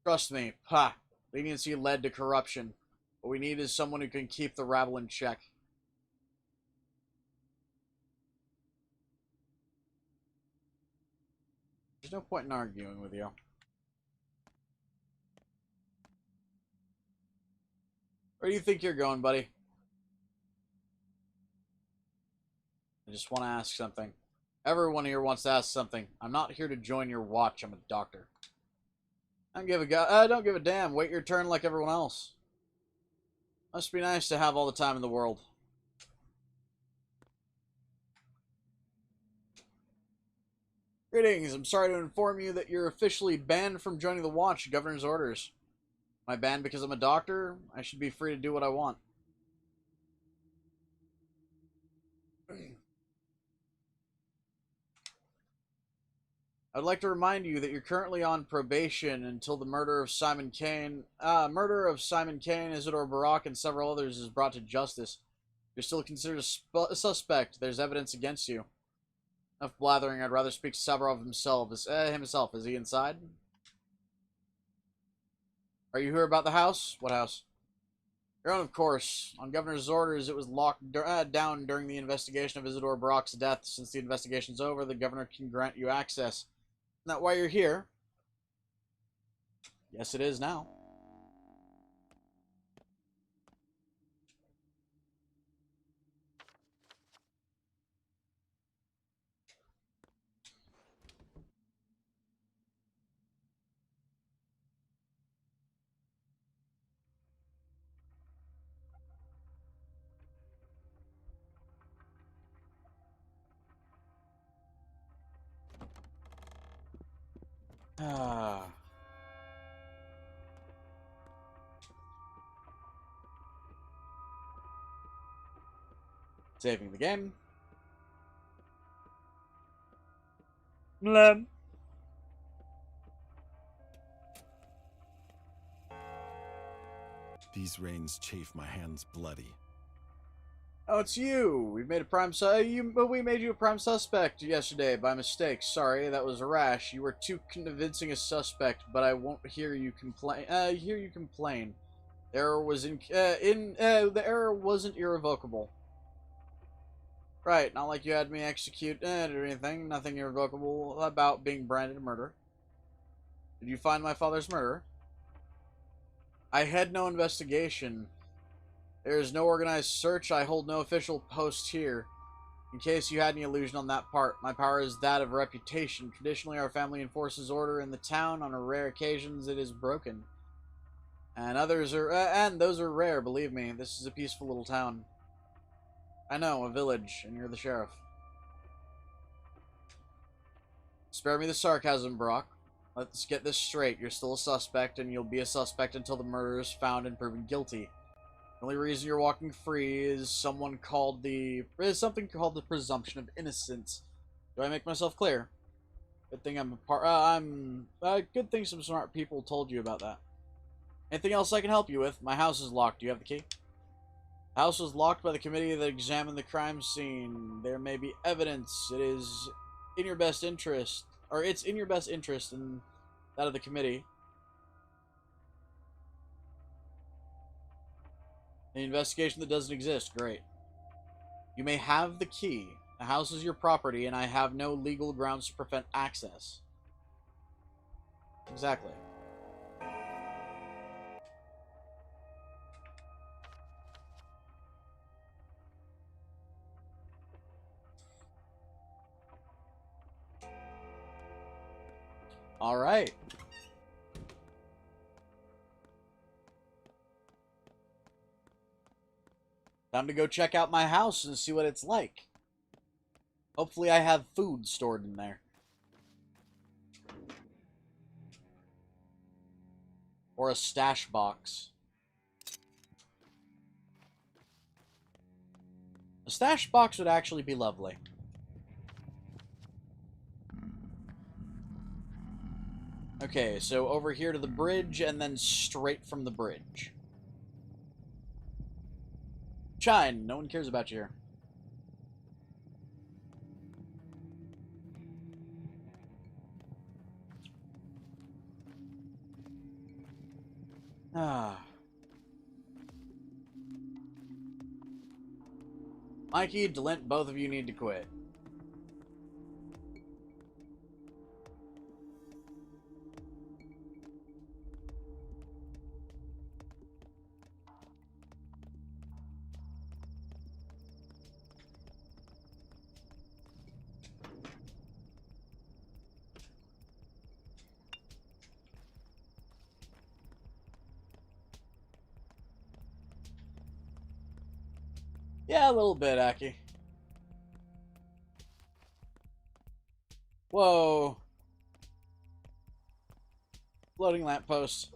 Trust me, leniency led to corruption. What we need is someone who can keep the rabble in check. There's no point in arguing with you. Where do you think you're going, buddy? I just want to ask something. Everyone here wants to ask something. I'm not here to join your watch. I'm a doctor. I don't give a damn. Wait your turn like everyone else. Must be nice to have all the time in the world. Greetings. I'm sorry to inform you that you're officially banned from joining the watch. Governor's orders. Am I banned because I'm a doctor? I should be free to do what I want. I'd like to remind you that you're currently on probation until the murder of Simon Kane, Isidore Barak, and several others is brought to justice. You're still considered a suspect. There's evidence against you. Enough blathering. I'd rather speak to Saburov himself. Is he inside? Are you here about the house? What house? Your own, of course. On Governor's orders, it was locked down during the investigation of Isidore Barak's death. Since the investigation's over, the governor can grant you access. Isn't that why you're here? Yes, it is now. Saving the game. Blah. These rains chafe my hands bloody. Oh, it's you. We made you a prime suspect yesterday by mistake. Sorry, that was rash. You were too convincing a suspect, but I won't hear you complain. Error was the error wasn't irrevocable. Right, not like you had me execute or anything. Nothing irrevocable about being branded a murder. Did you find my father's murderer? I had no investigation. There is no organized search. I hold no official post here. In case you had any illusion on that part, my power is that of reputation. Traditionally, our family enforces order in the town. On rare occasions, it is broken. And those are rare, believe me. This is a peaceful little town. I know, a village, and you're the sheriff. Spare me the sarcasm, Brock. Let's get this straight. You're still a suspect, and you'll be a suspect until the murderer is found and proven guilty. The only reason you're walking free is something called the presumption of innocence. Do I make myself clear? Good thing good thing some smart people told you about that. Anything else I can help you with? My house is locked. Do you have the key? The house was locked by the committee that examined the crime scene. There may be evidence. It's in your best interest and that of the committee. An investigation that doesn't exist. Great. You may have the key. The house is your property, and I have no legal grounds to prevent access. Exactly. All right. Time to go check out my house and see what it's like. Hopefully I have food stored in there. Or a stash box. A stash box would actually be lovely. Okay, so over here to the bridge and then straight from the bridge. Chine, no one cares about you here. Mikey, Delint, both of you need to quit. Yeah, a little bit, Aki. Whoa. Floating lamppost.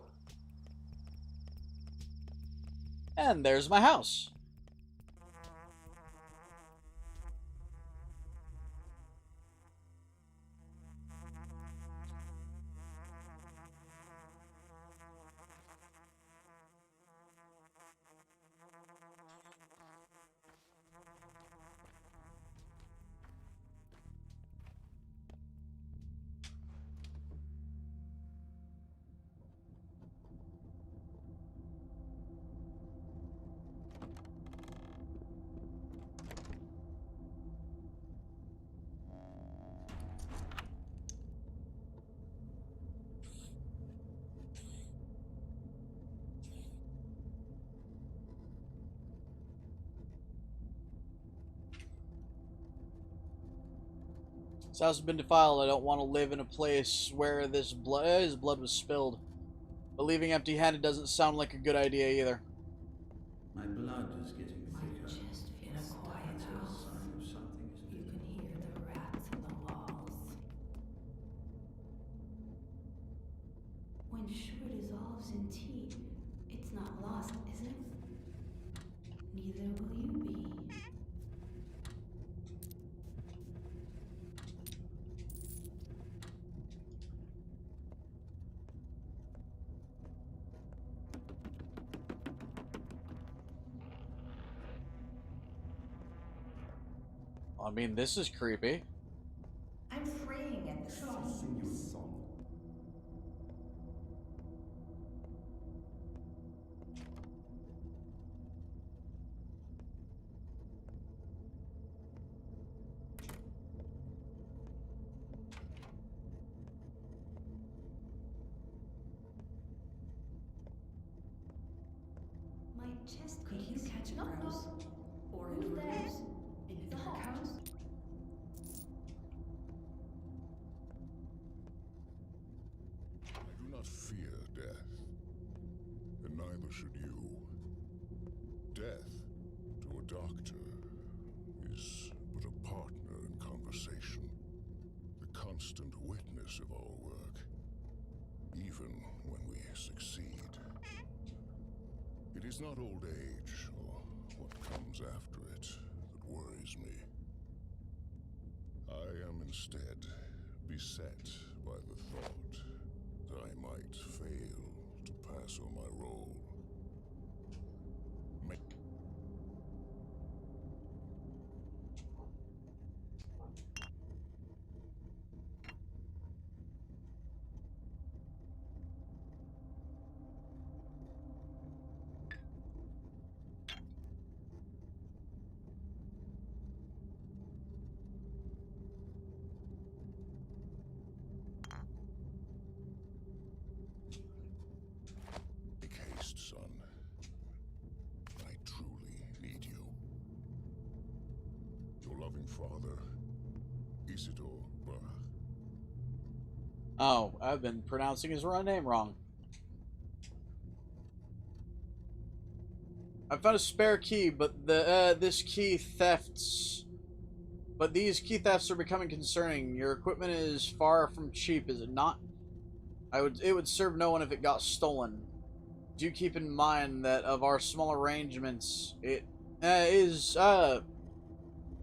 And there's my house. This house has been defiled. I don't want to live in a place where his blood was spilled. But leaving empty-handed doesn't sound like a good idea either. My blood is getting thicker. Just in a quiet That's a house. sign of something, isn't You it? can hear the rats in the walls. When sugar dissolves in tea, it's not lost, is it? Neither will you be. I mean, this is creepy. I'm fraying at the seams. chest Could you aches. catch a Knock, grouse? knock. Or a Who's there? grouse? And if The they're hot. cows? I do not fear death, and neither should you. Death, to a doctor, is but a partner in conversation, the constant witness of our work, even when we succeed. It is not old age, or what comes after it, that worries me. I am instead beset by the thought that I might fail to pass on my role. Make haste, son. I truly need you. Your loving father, Isidore Brach. Oh, I've been pronouncing his name wrong. I found a spare key, but these key thefts are becoming concerning. Your equipment is far from cheap, is it not? It would serve no one if it got stolen. Do keep in mind that of our small arrangements, that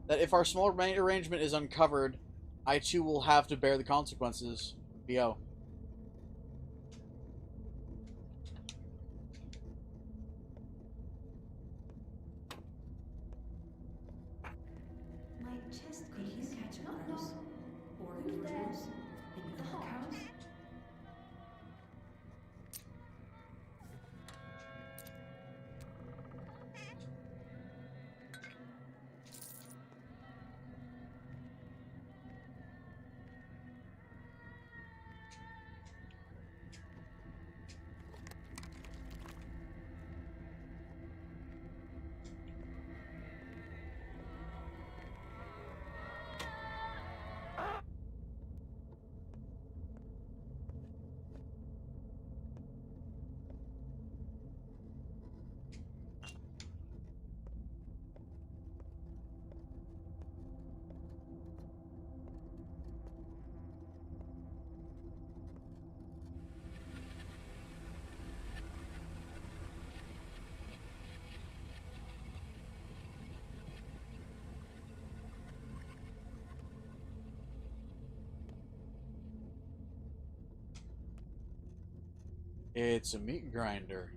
if our small arrangement is uncovered, I too will have to bear the consequences. B.O. My chest Could you aches. catch a Knock, grouse? knock. Or a Who's there? grouse? And if The they're hot. cows? It's a meat grinder.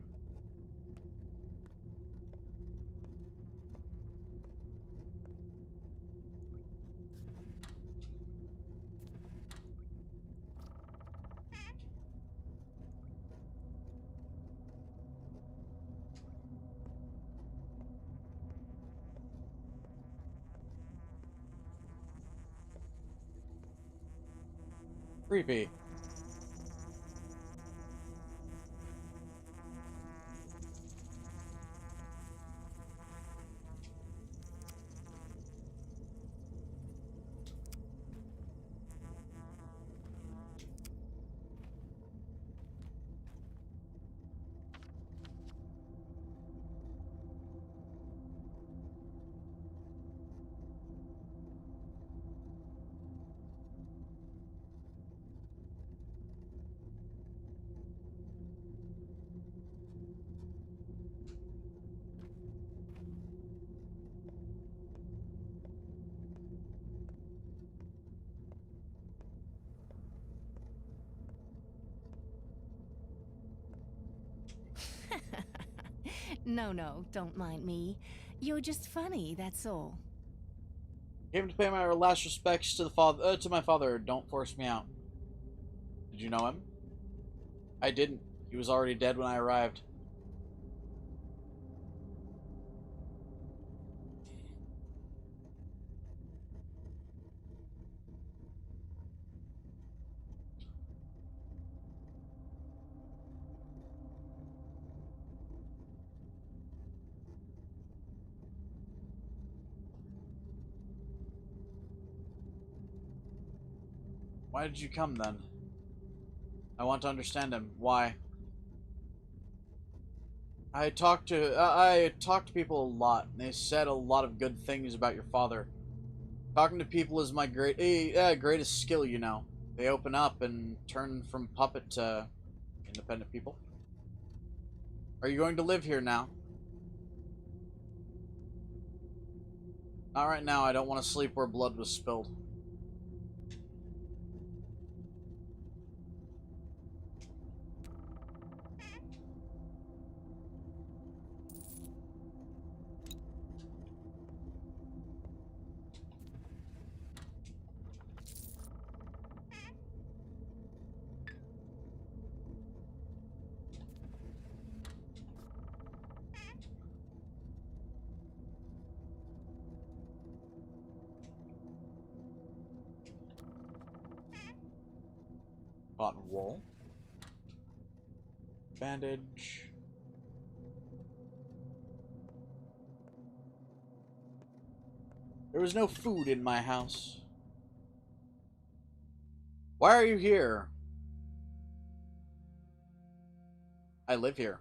Creepy. No, don't mind me. You're just funny, that's all. Came to pay my last respects to to my father. Don't force me out. Did you know him? I didn't. He was already dead when I arrived. Why did you come then? I want to understand him. Why? I talked to people a lot, and they said a lot of good things about your father. Talking to people is my greatest skill, you know. They open up and turn from puppet to independent people. Are you going to live here now? Not right now. I don't want to sleep where blood was spilled. Cotton wool. Bandage. There was no food in my house. Why are you here? I live here.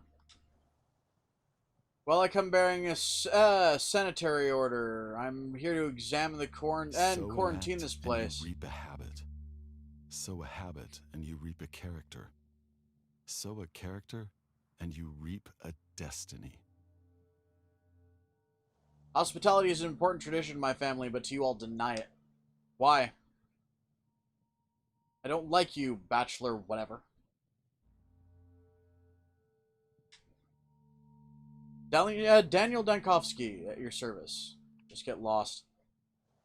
Well, I come bearing a sanitary order. I'm here to examine the quarantine this place. And you reap a habit. Sow a habit and you reap a character. Sow a character and you reap a destiny. Hospitality is an important tradition in my family, but you all deny it. Why? I don't like you, bachelor whatever. Daniel Dankovsky, at your service. Just get lost.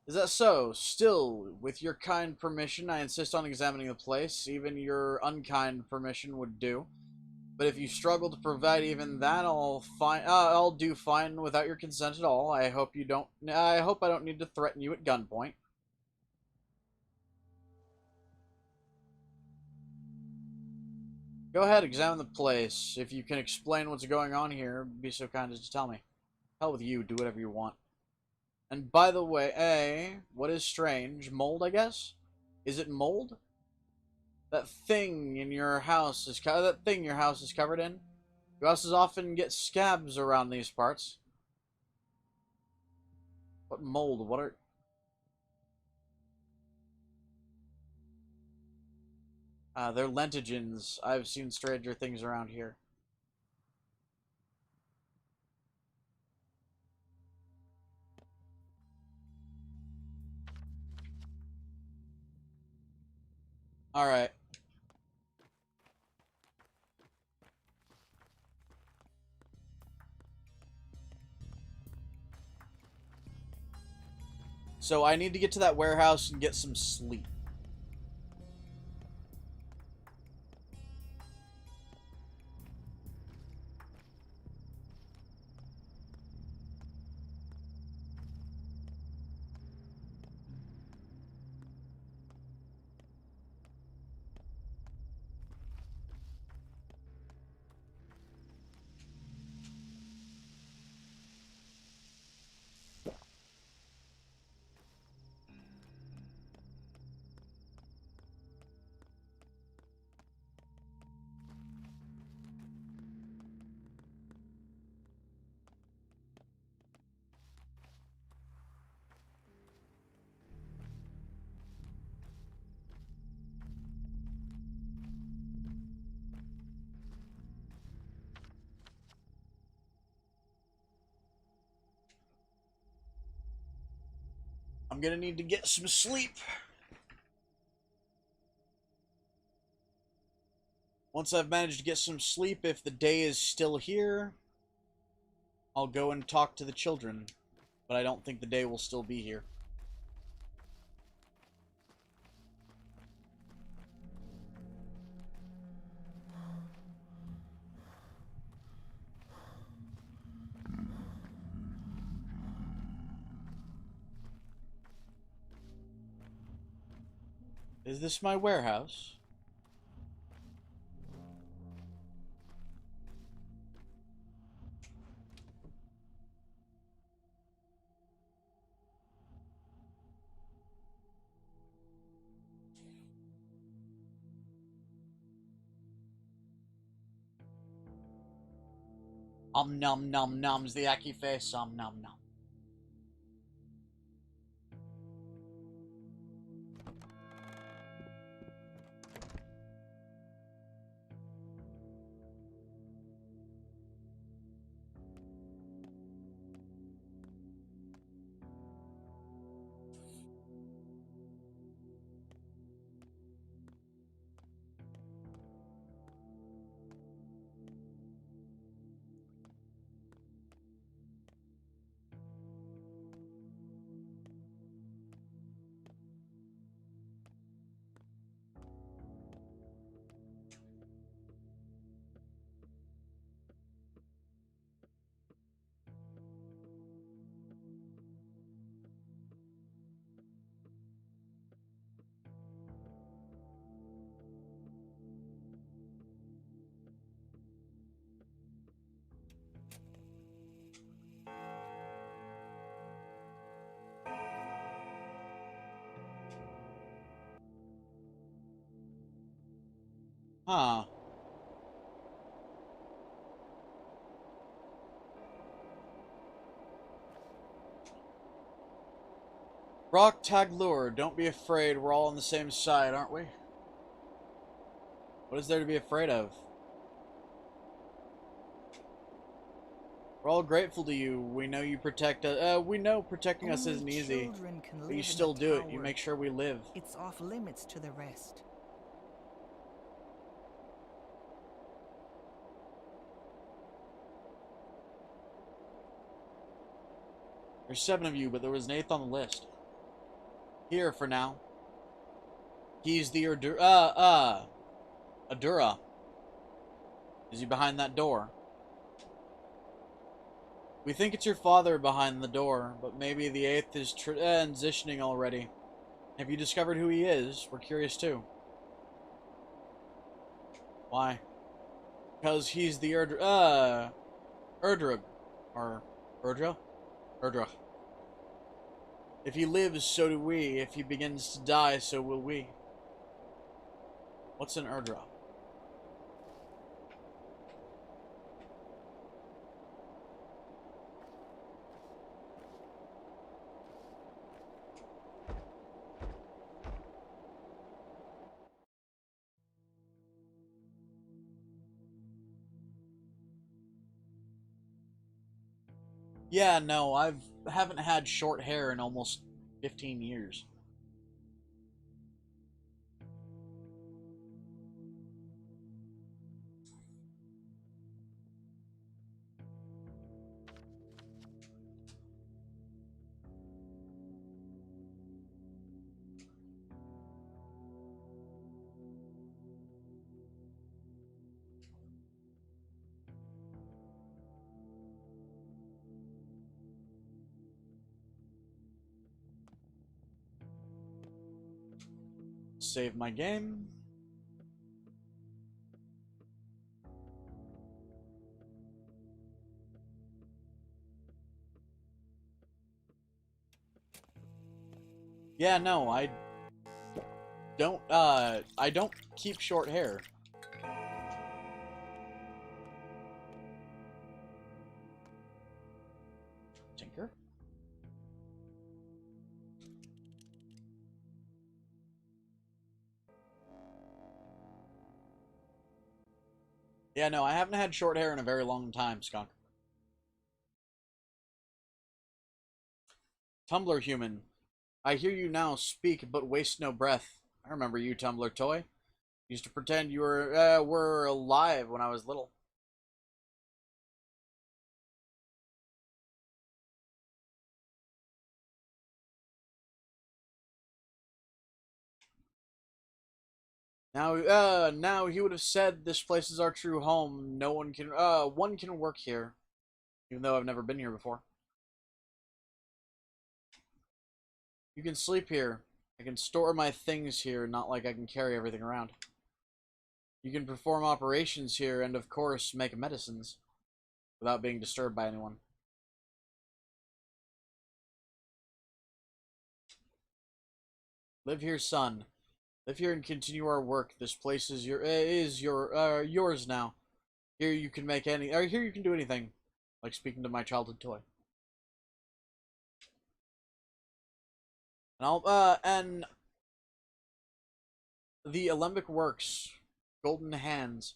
Is that so? Still, with your kind permission, I insist on examining the place. Even your unkind permission would do. But if you struggle to provide even that, I'll do fine without your consent at all. I hope I don't need to threaten you at gunpoint. Go ahead, examine the place. If you can explain what's going on here, be so kind as to tell me. Hell with you, do whatever you want. And by the way, what is strange? Mold, I guess? Is it mold? That thing your house is covered in? Your houses often get scabs around these parts. What mold? What are... they're lentigens. I've seen stranger things around here. Alright. So I need to get to that warehouse and get some sleep. I'm gonna need to get some sleep. Once I've managed to get some sleep, if the day is still here, I'll go and talk to the children. But I don't think the day will still be here. Is this my warehouse? Nom nom nom's the Aki face. Nom nom. Huh. Rock tag lure. Don't be afraid. We're all on the same side, aren't we? What is there to be afraid of? We're all grateful to you. We know you protect us. We know protecting us isn't easy, but you still do it. You make sure we live. It's off limits to the rest. There's 7 of you, but there was an 8th on the list. Here for now. He's the Adura. Is he behind that door? We think it's your father behind the door, but maybe the 8th is transitioning already. Have you discovered who he is? We're curious too. Why? Because he's the Erdra. Or Erdra? Erdra. If he lives, so do we. If he begins to die, so will we. What's an Erdra? Yeah, no, haven't had short hair in almost 15 years. Save my game. Yeah, no, I don't keep short hair. Tinker? Yeah, no, I haven't had short hair in a very long time, Skunk. Tumblr human. I hear you now speak, but waste no breath. I remember you, Tumblr toy. Used to pretend you were alive when I was little. Now he would have said this place is our true home. No one can, one can work here. Even though I've never been here before. You can sleep here. I can store my things here, not like I can carry everything around. You can perform operations here and, of course, make medicines without being disturbed by anyone. Live here, son. Live here and continue our work. This place is yours now. Here you can make here you can do anything. Like speaking to my childhood toy. And the alembic works, golden hands.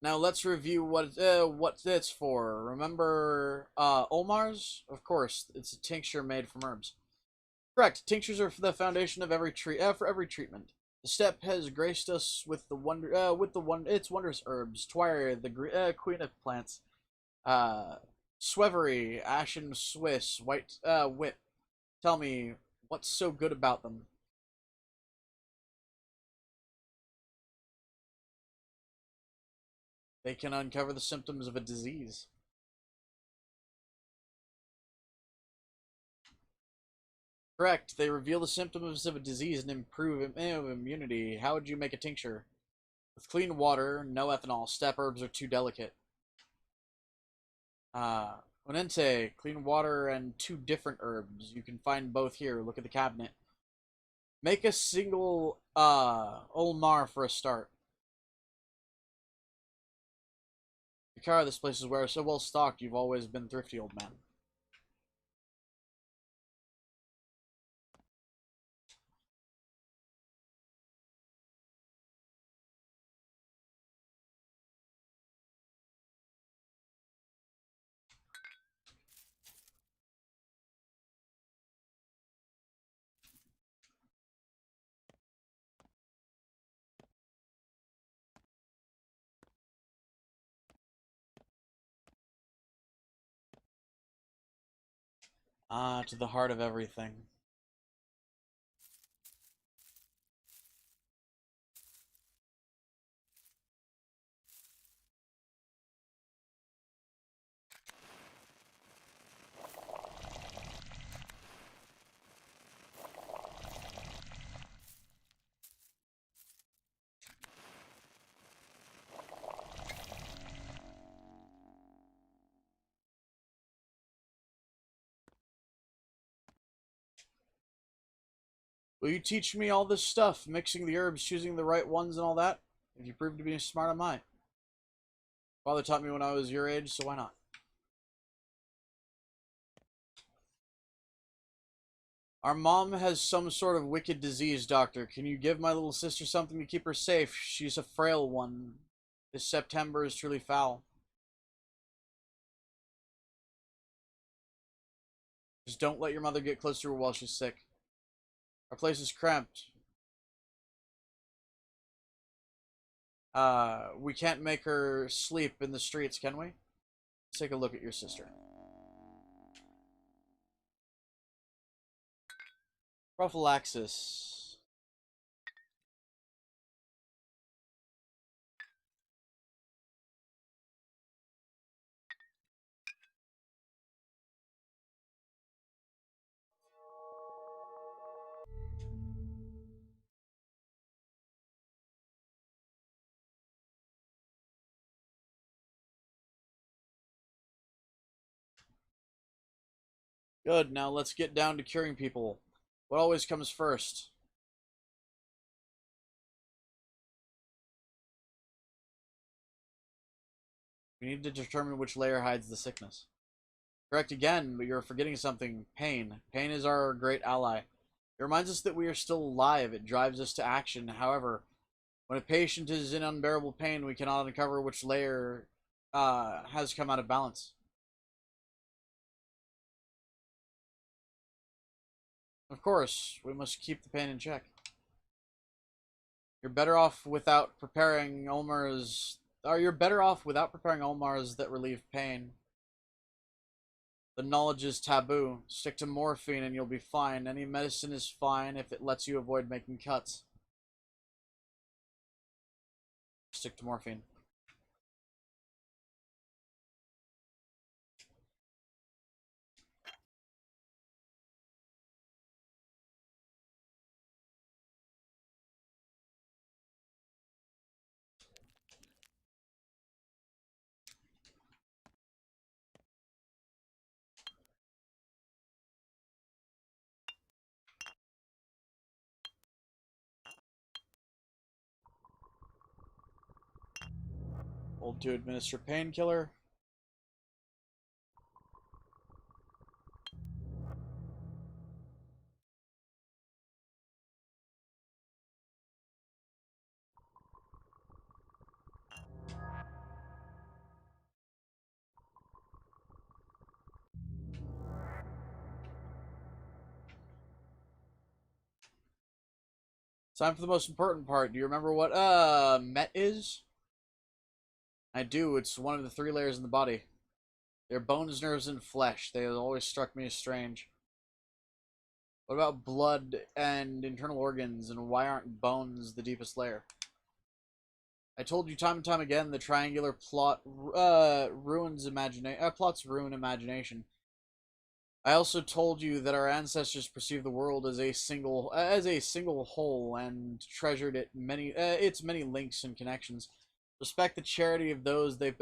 Now let's review what it's for. Remember Olmar's? Of course, it's a tincture made from herbs. Correct. Tinctures are for the foundation of every for every treatment. The steppe has graced us with its wondrous herbs. Twire, the queen of plants. Swevery, ashen Swiss, white whip. Tell me, what's so good about them? They can uncover the symptoms of a disease. Correct. They reveal the symptoms of a disease and improve immunity. How would you make a tincture? With clean water, no ethanol. Steppe herbs are too delicate. Onente, clean water and 2 different herbs. You can find both here. Look at the cabinet. Make a single Olmar for a start. Yakara, this place is where so well stocked. You've always been thrifty, old man. To the heart of everything. Will you teach me all this stuff? Mixing the herbs, choosing the right ones, and all that? If you prove to be as smart as mine. Father taught me when I was your age, so why not? Our mom has some sort of wicked disease, doctor. Can you give my little sister something to keep her safe? She's a frail one. This September is truly foul. Just don't let your mother get close to her while she's sick. Our place is cramped. We can't make her sleep in the streets, can we? Let's take a look at your sister. Prophylaxis. Good, now let's get down to curing people. What always comes first? We need to determine which layer hides the sickness. Correct again, but you're forgetting something. Pain. Pain is our great ally. It reminds us that we are still alive. It drives us to action. However, when a patient is in unbearable pain, we cannot uncover which layer has come out of balance. Of course, we must keep the pain in check. You're better off without preparing Olmars. You're better off without preparing Olmars that relieve pain. The knowledge is taboo. Stick to morphine and you'll be fine. Any medicine is fine if it lets you avoid making cuts. Stick to morphine. Hold to administer painkiller. Time for the most important part. Do you remember what Met is? I do. It's one of the 3 layers in the body. They're bones, nerves, and flesh. They have always struck me as strange. What about blood and internal organs, and why aren't bones the deepest layer? I told you time and time again the triangular plot plots ruin imagination. I also told you that our ancestors perceived the world as a single whole and treasured its many links and connections. Respect the charity of those the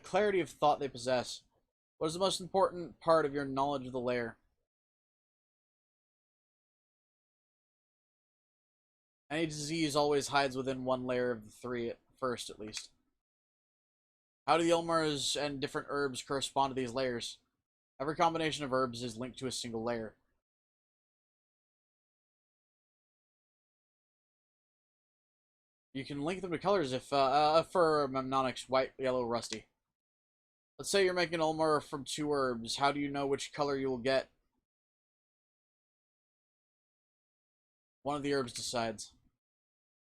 clarity of thought they possess. What is the most important part of your knowledge of the layer? Any disease always hides within one layer of the 3 at first, at least. How do the Ulmars and different herbs correspond to these layers? Every combination of herbs is linked to a single layer. You can link them to colors if for mnemonics, white, yellow, rusty. Let's say you're making an Ulmar from 2 herbs. How do you know which color you will get? One of the herbs decides.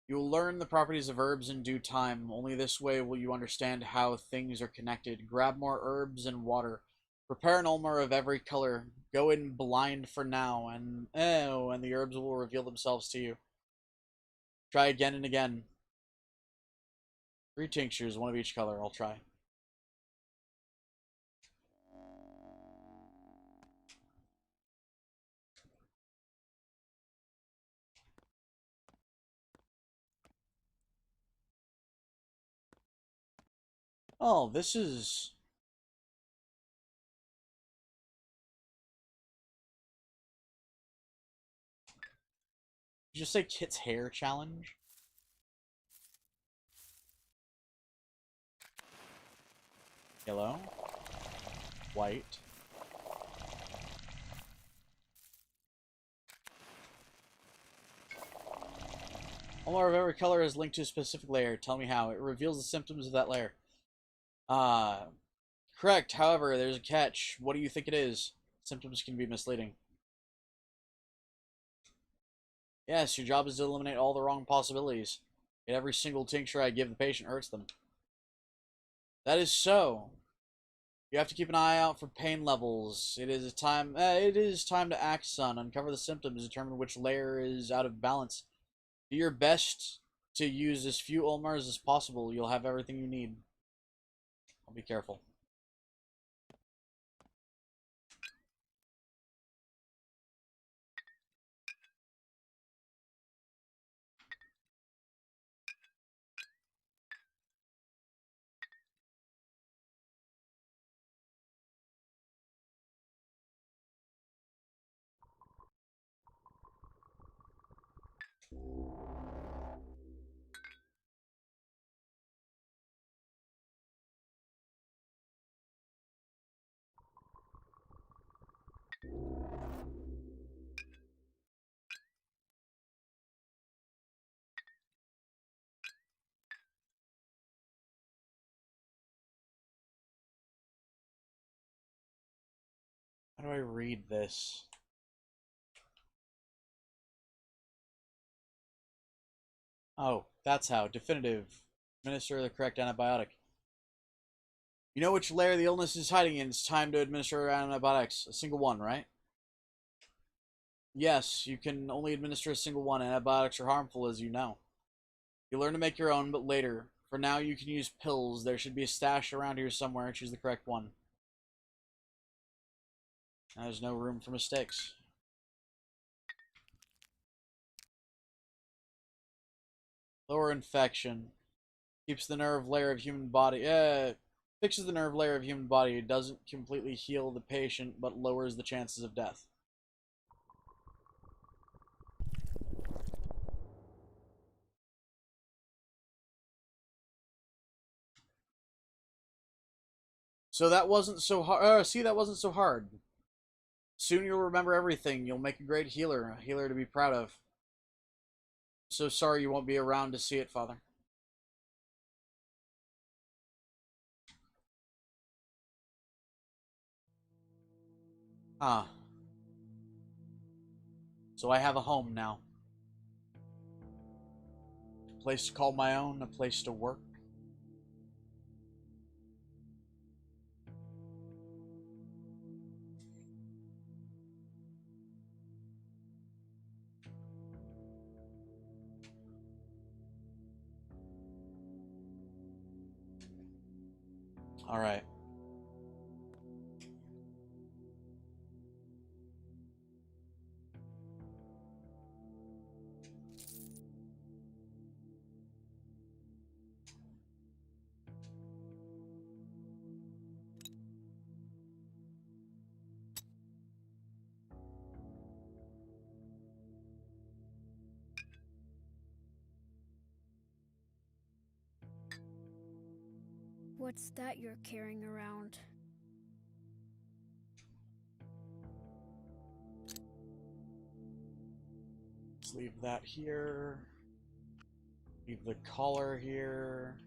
You will learn the properties of herbs in due time. Only this way will you understand how things are connected. Grab more herbs and water. Prepare an Ulmar of every color. Go in blind for now, and the herbs will reveal themselves to you. Try again and again. 3 tinctures, 1 of each color. I'll try. Oh, this is... Did you just say Kit's hair challenge? Yellow. White. Ulmar of every color is linked to a specific layer. Tell me how. It reveals the symptoms of that layer. Correct. However, there's a catch. What do you think it is? Symptoms can be misleading. Yes, your job is to eliminate all the wrong possibilities. Yet every single tincture I give the patient hurts them. That is so. You have to keep an eye out for pain levels. It is time to act, son. Uncover the symptoms, determine which layer is out of balance. Do your best to use as few Ulmars as possible. You'll have everything you need. I'll be careful. How do I read this? Oh, that's how. Definitive. Administer the correct antibiotic. You know which layer the illness is hiding in. It's time to administer antibiotics. A single one, right? Yes, you can only administer a single one. Antibiotics are harmful, as you know. You learn to make your own, but later. For now, you can use pills. There should be a stash around here somewhere. Choose the correct one. There's no room for mistakes. Lower infection. Keeps the nerve layer of human body. Fixes the nerve layer of human body. It doesn't completely heal the patient, but lowers the chances of death. So that wasn't so hard. See, that wasn't so hard. Soon you'll remember everything. You'll make a great healer. A healer to be proud of. So sorry you won't be around to see it, Father. Ah. So I have a home now. A place to call my own, a place to work. All right. What's that you're carrying around? Let's leave that here. Leave the collar here.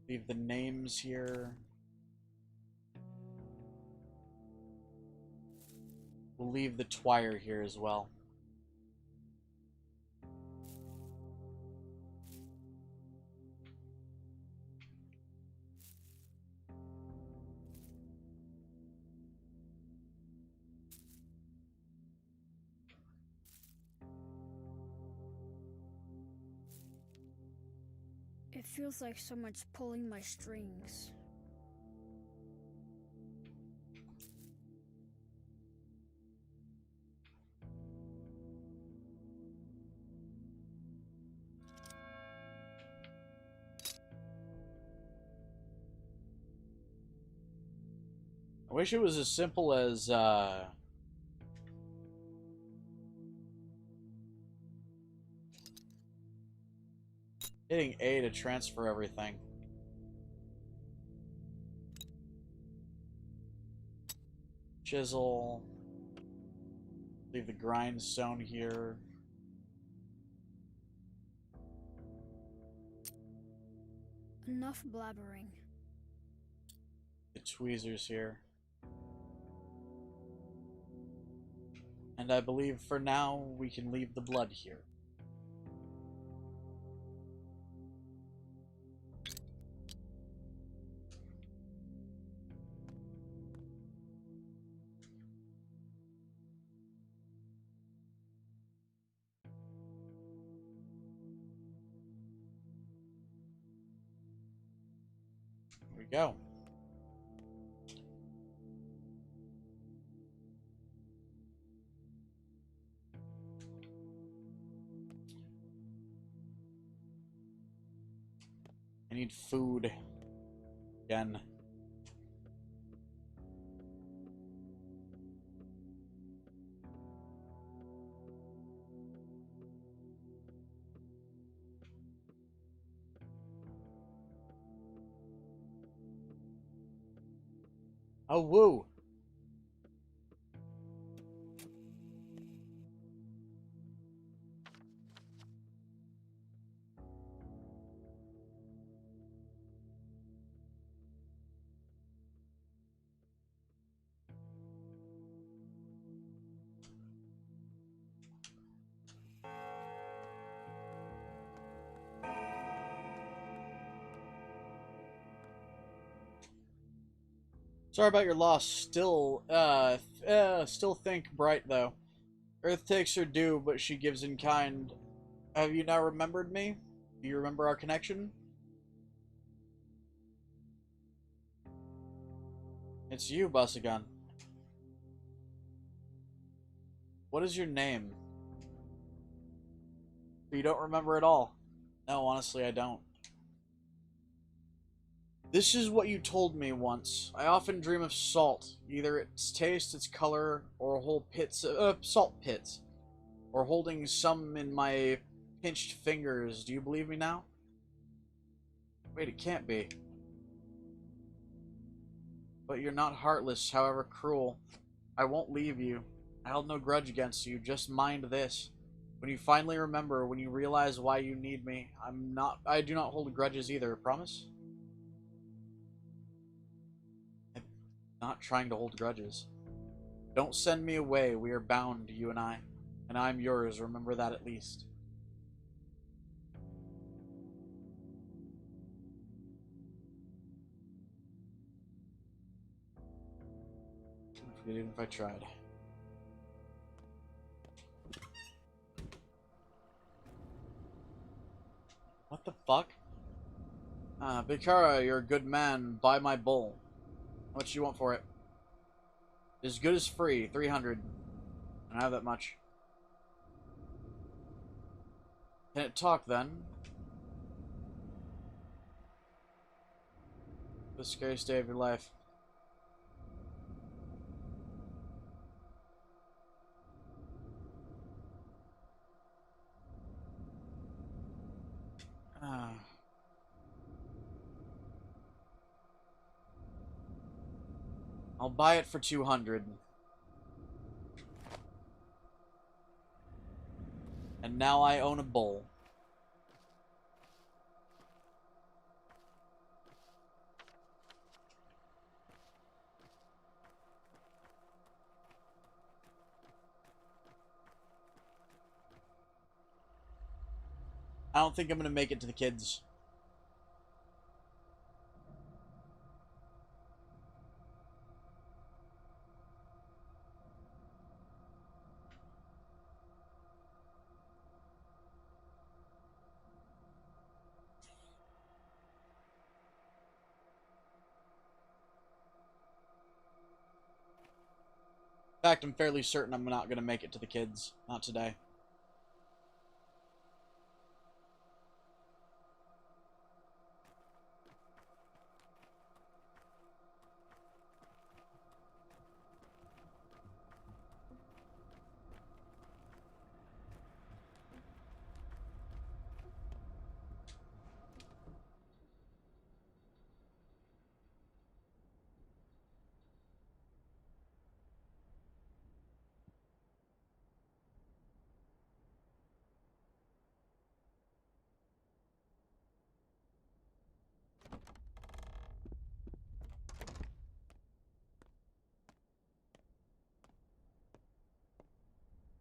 Leave the names here. We'll leave the twire here as well. It feels like someone's pulling my strings. I wish it was as simple as, hitting A to transfer everything. Chisel. Leave the grindstone here. Enough blabbering. The tweezers here. And I believe for now we can leave the blood here. Here we go. I need food again. Oh, woo! Sorry about your loss. Still think bright though. Earth takes her due, but she gives in kind. Have you now remembered me? Do you remember our connection? It's you, Busagon. What is your name? You don't remember at all. No, honestly, I don't. This is what you told me once. I often dream of salt, either its taste, its color, or whole pits, salt pits, or holding some in my pinched fingers. Do you believe me now? Wait, it can't be. But you're not heartless, however cruel. I won't leave you. I held no grudge against you, just mind this. When you finally remember, when you realize why you need me, I do not hold grudges either, promise? I'm not trying to hold grudges. Don't send me away, we are bound, you and I. And I'm yours, remember that at least. Couldn't forget even if I tried. What the fuck? Bikara, you're a good man. Buy my bull. How much do you want for it? As good as free. 300. I don't have that much. Can it talk then? The scariest day of your life. I'll buy it for 200. And now I own a bull. I don't think I'm gonna make it to the kids. In fact, I'm fairly certain I'm not gonna make it to the kids. Not today.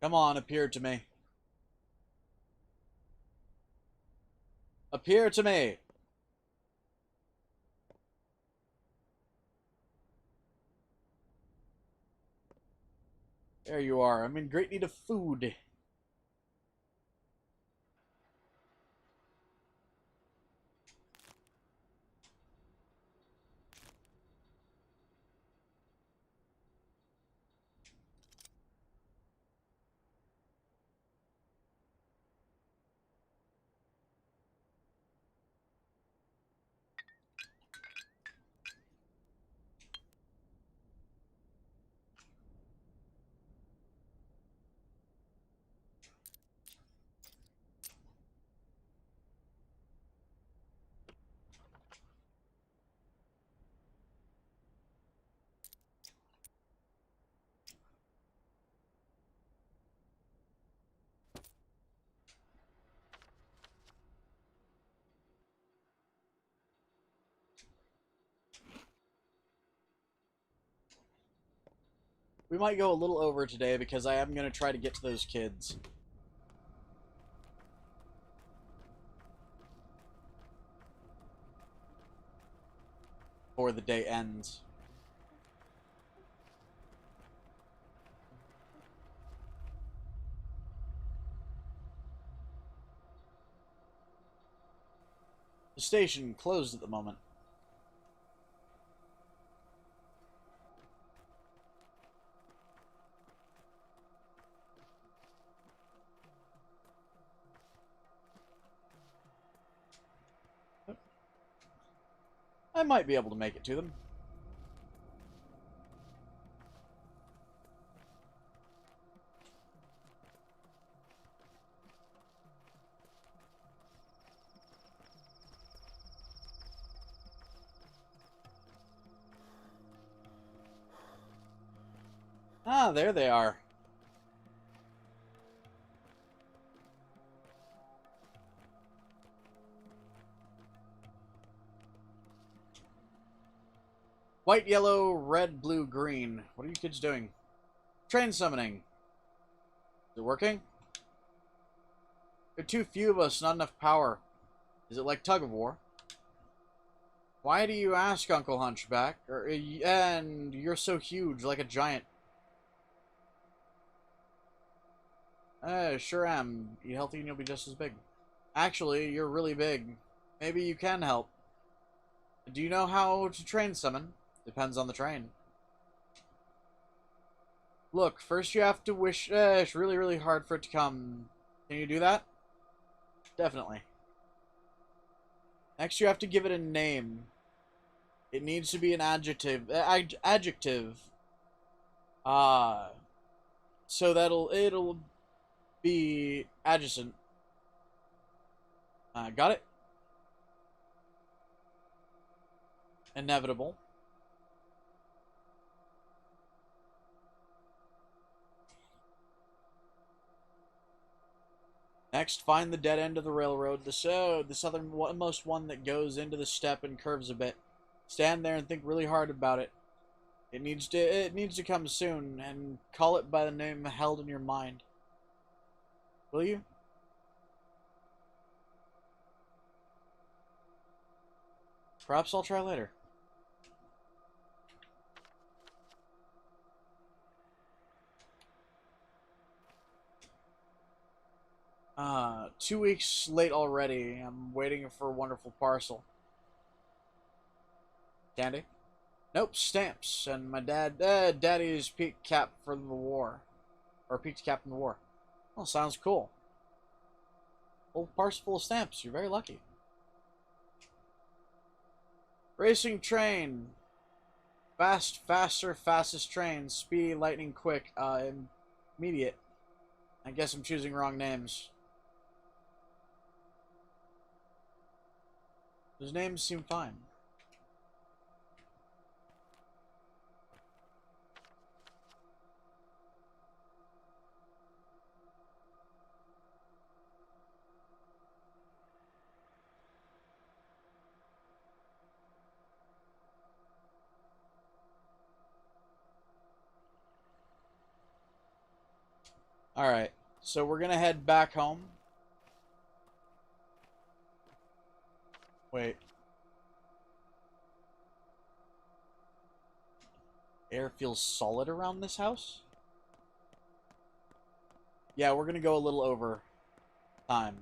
Come on, appear to me. Appear to me! There you are. I'm in great need of food. We might go a little over today because I am going to try to get to those kids. Before the day ends. The station closed at the moment. I might be able to make it to them. Ah, there they are. White, yellow, red, blue, green. What are you kids doing? Train summoning. Is it working? There are too few of us, not enough power. Is it like tug of war? Why do you ask, Uncle Hunchback? And you're so huge, like a giant. Sure am. Eat healthy and you'll be just as big. Actually, you're really big. Maybe you can help. Do you know how to train summon? Depends on the train. Look, first you have to wish really, really hard for it to come. Can you do that? Definitely. Next you have to give it a name. It needs to be an adjective. Adjective. So it'll be adjacent. Got it? Inevitable. Next, find the dead end of the railroad, the southernmost one that goes into the steppe and curves a bit. Stand there and think really hard about it. It needs to come soon, and call it by the name held in your mind. Will you? Perhaps I'll try later. 2 weeks late already. I'm waiting for a wonderful parcel. Candy? Nope, stamps. And my daddy's peaked cap for the war. Or peaked cap in the war. Oh, sounds cool. Whole parcel full of stamps. You're very lucky. Racing train. Fast, faster, fastest train. Speedy, lightning, quick. Immediate. I guess I'm choosing wrong names. Those names seem fine. Alright, so we're gonna head back home. Wait. Air feels solid around this house? Yeah, we're gonna go a little over time.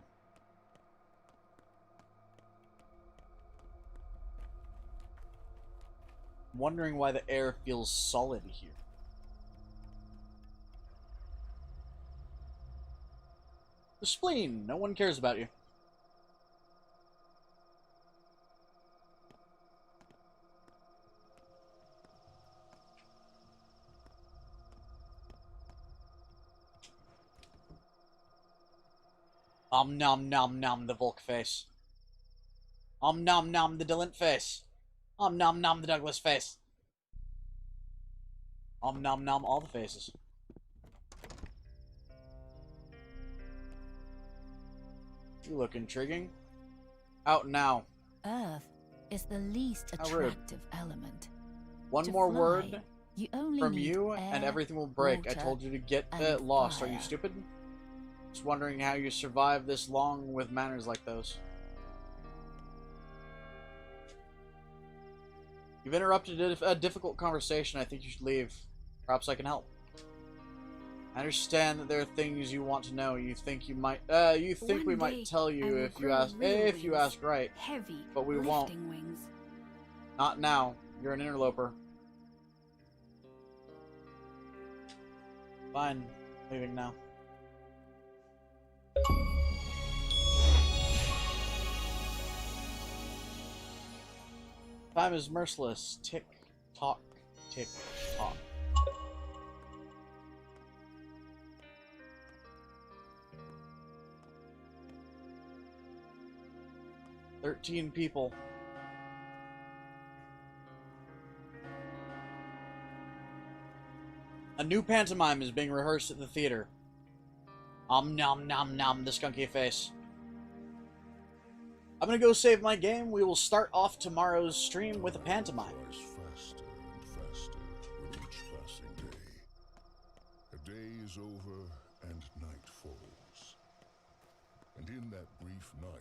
I'm wondering why the air feels solid here. The spleen! No one cares about you. Nom nom nom the Volk face. Nom nom the Dillant face. Nom nom the Douglas face. Nom nom all the faces. You look intriguing. Out now. Earth is the least attractive element. One To more fly, word you only from need you air, and everything will break. I water, told you to get and lost. Are fire. you stupid? Just wondering how you survived this long with manners like those. You've interrupted a difficult conversation. I think you should leave. Perhaps I can help. I understand that there are things you want to know. You think we might tell you if you ask right. Heavy, but we won't. lifting wings. Not now. You're an interloper. Fine. Leaving now. Time is merciless. Tick, tock, tick, tock. "13 people. A new pantomime is being rehearsed at the theater. Nom nom nom, the skunky face. I'm gonna go save my game. We will start off tomorrow's stream with a pantomime. Faster and faster with each passing day. A day is over and night falls. And in that brief night,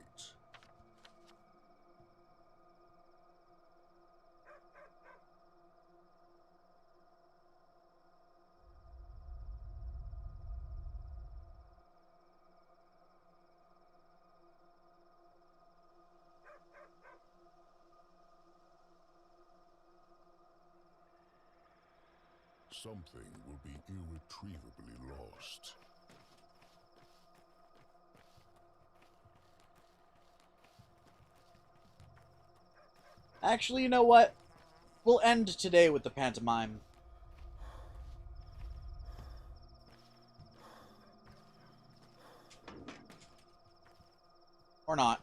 something will be irretrievably lost. Actually, you know what? We'll end today with the pantomime. Or not.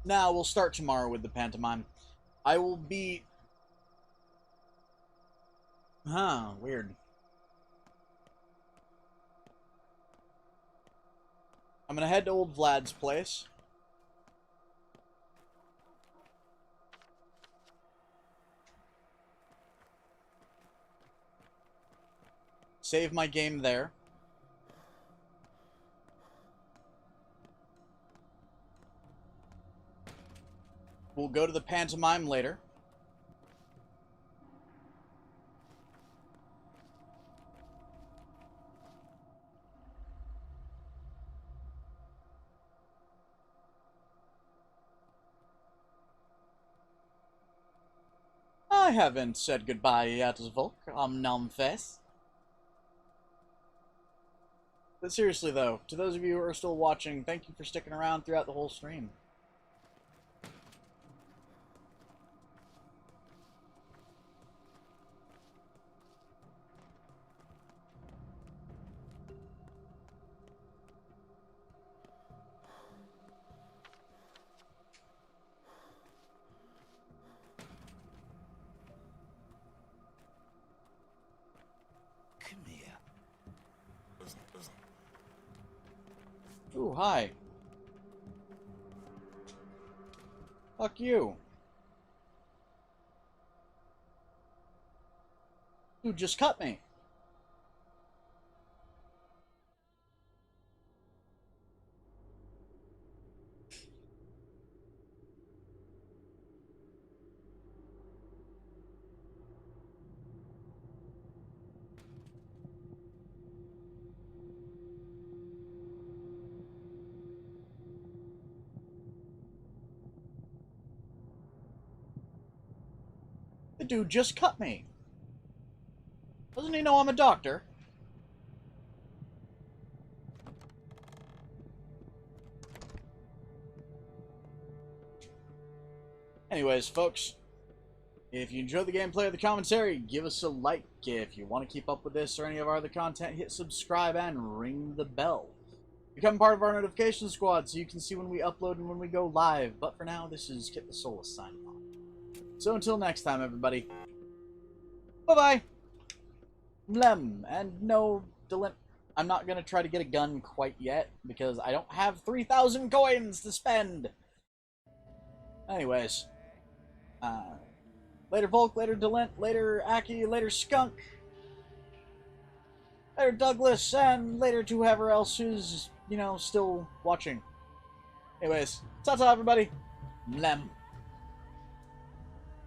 Now, we'll start tomorrow with the pantomime. I will be... Huh, weird. I'm gonna head to old Vlad's place. Save my game there. We'll go to the pantomime later. I haven't said goodbye yet, Volk. Nom face. But seriously, though, to those of you who are still watching, thank you for sticking around throughout the whole stream. Come here. Ooh, hi. Fuck you. You just cut me. The dude just cut me. Doesn't he know I'm a doctor? Anyways, folks, if you enjoyed the gameplay or the commentary, give us a like. If you want to keep up with this or any of our other content, hit subscribe and ring the bell. Become part of our notification squad so you can see when we upload and when we go live. But for now, this is Kit the Soulless signing off. So until next time, everybody. Bye-bye. Mlem. And no, I'm not going to try to get a gun quite yet because I don't have 3,000 coins to spend. Anyways. Later Volk, later Delint, later Aki, later Skunk. Later Douglas, and later to whoever else who's, you know, still watching. Anyways, ta-ta everybody. Mlem.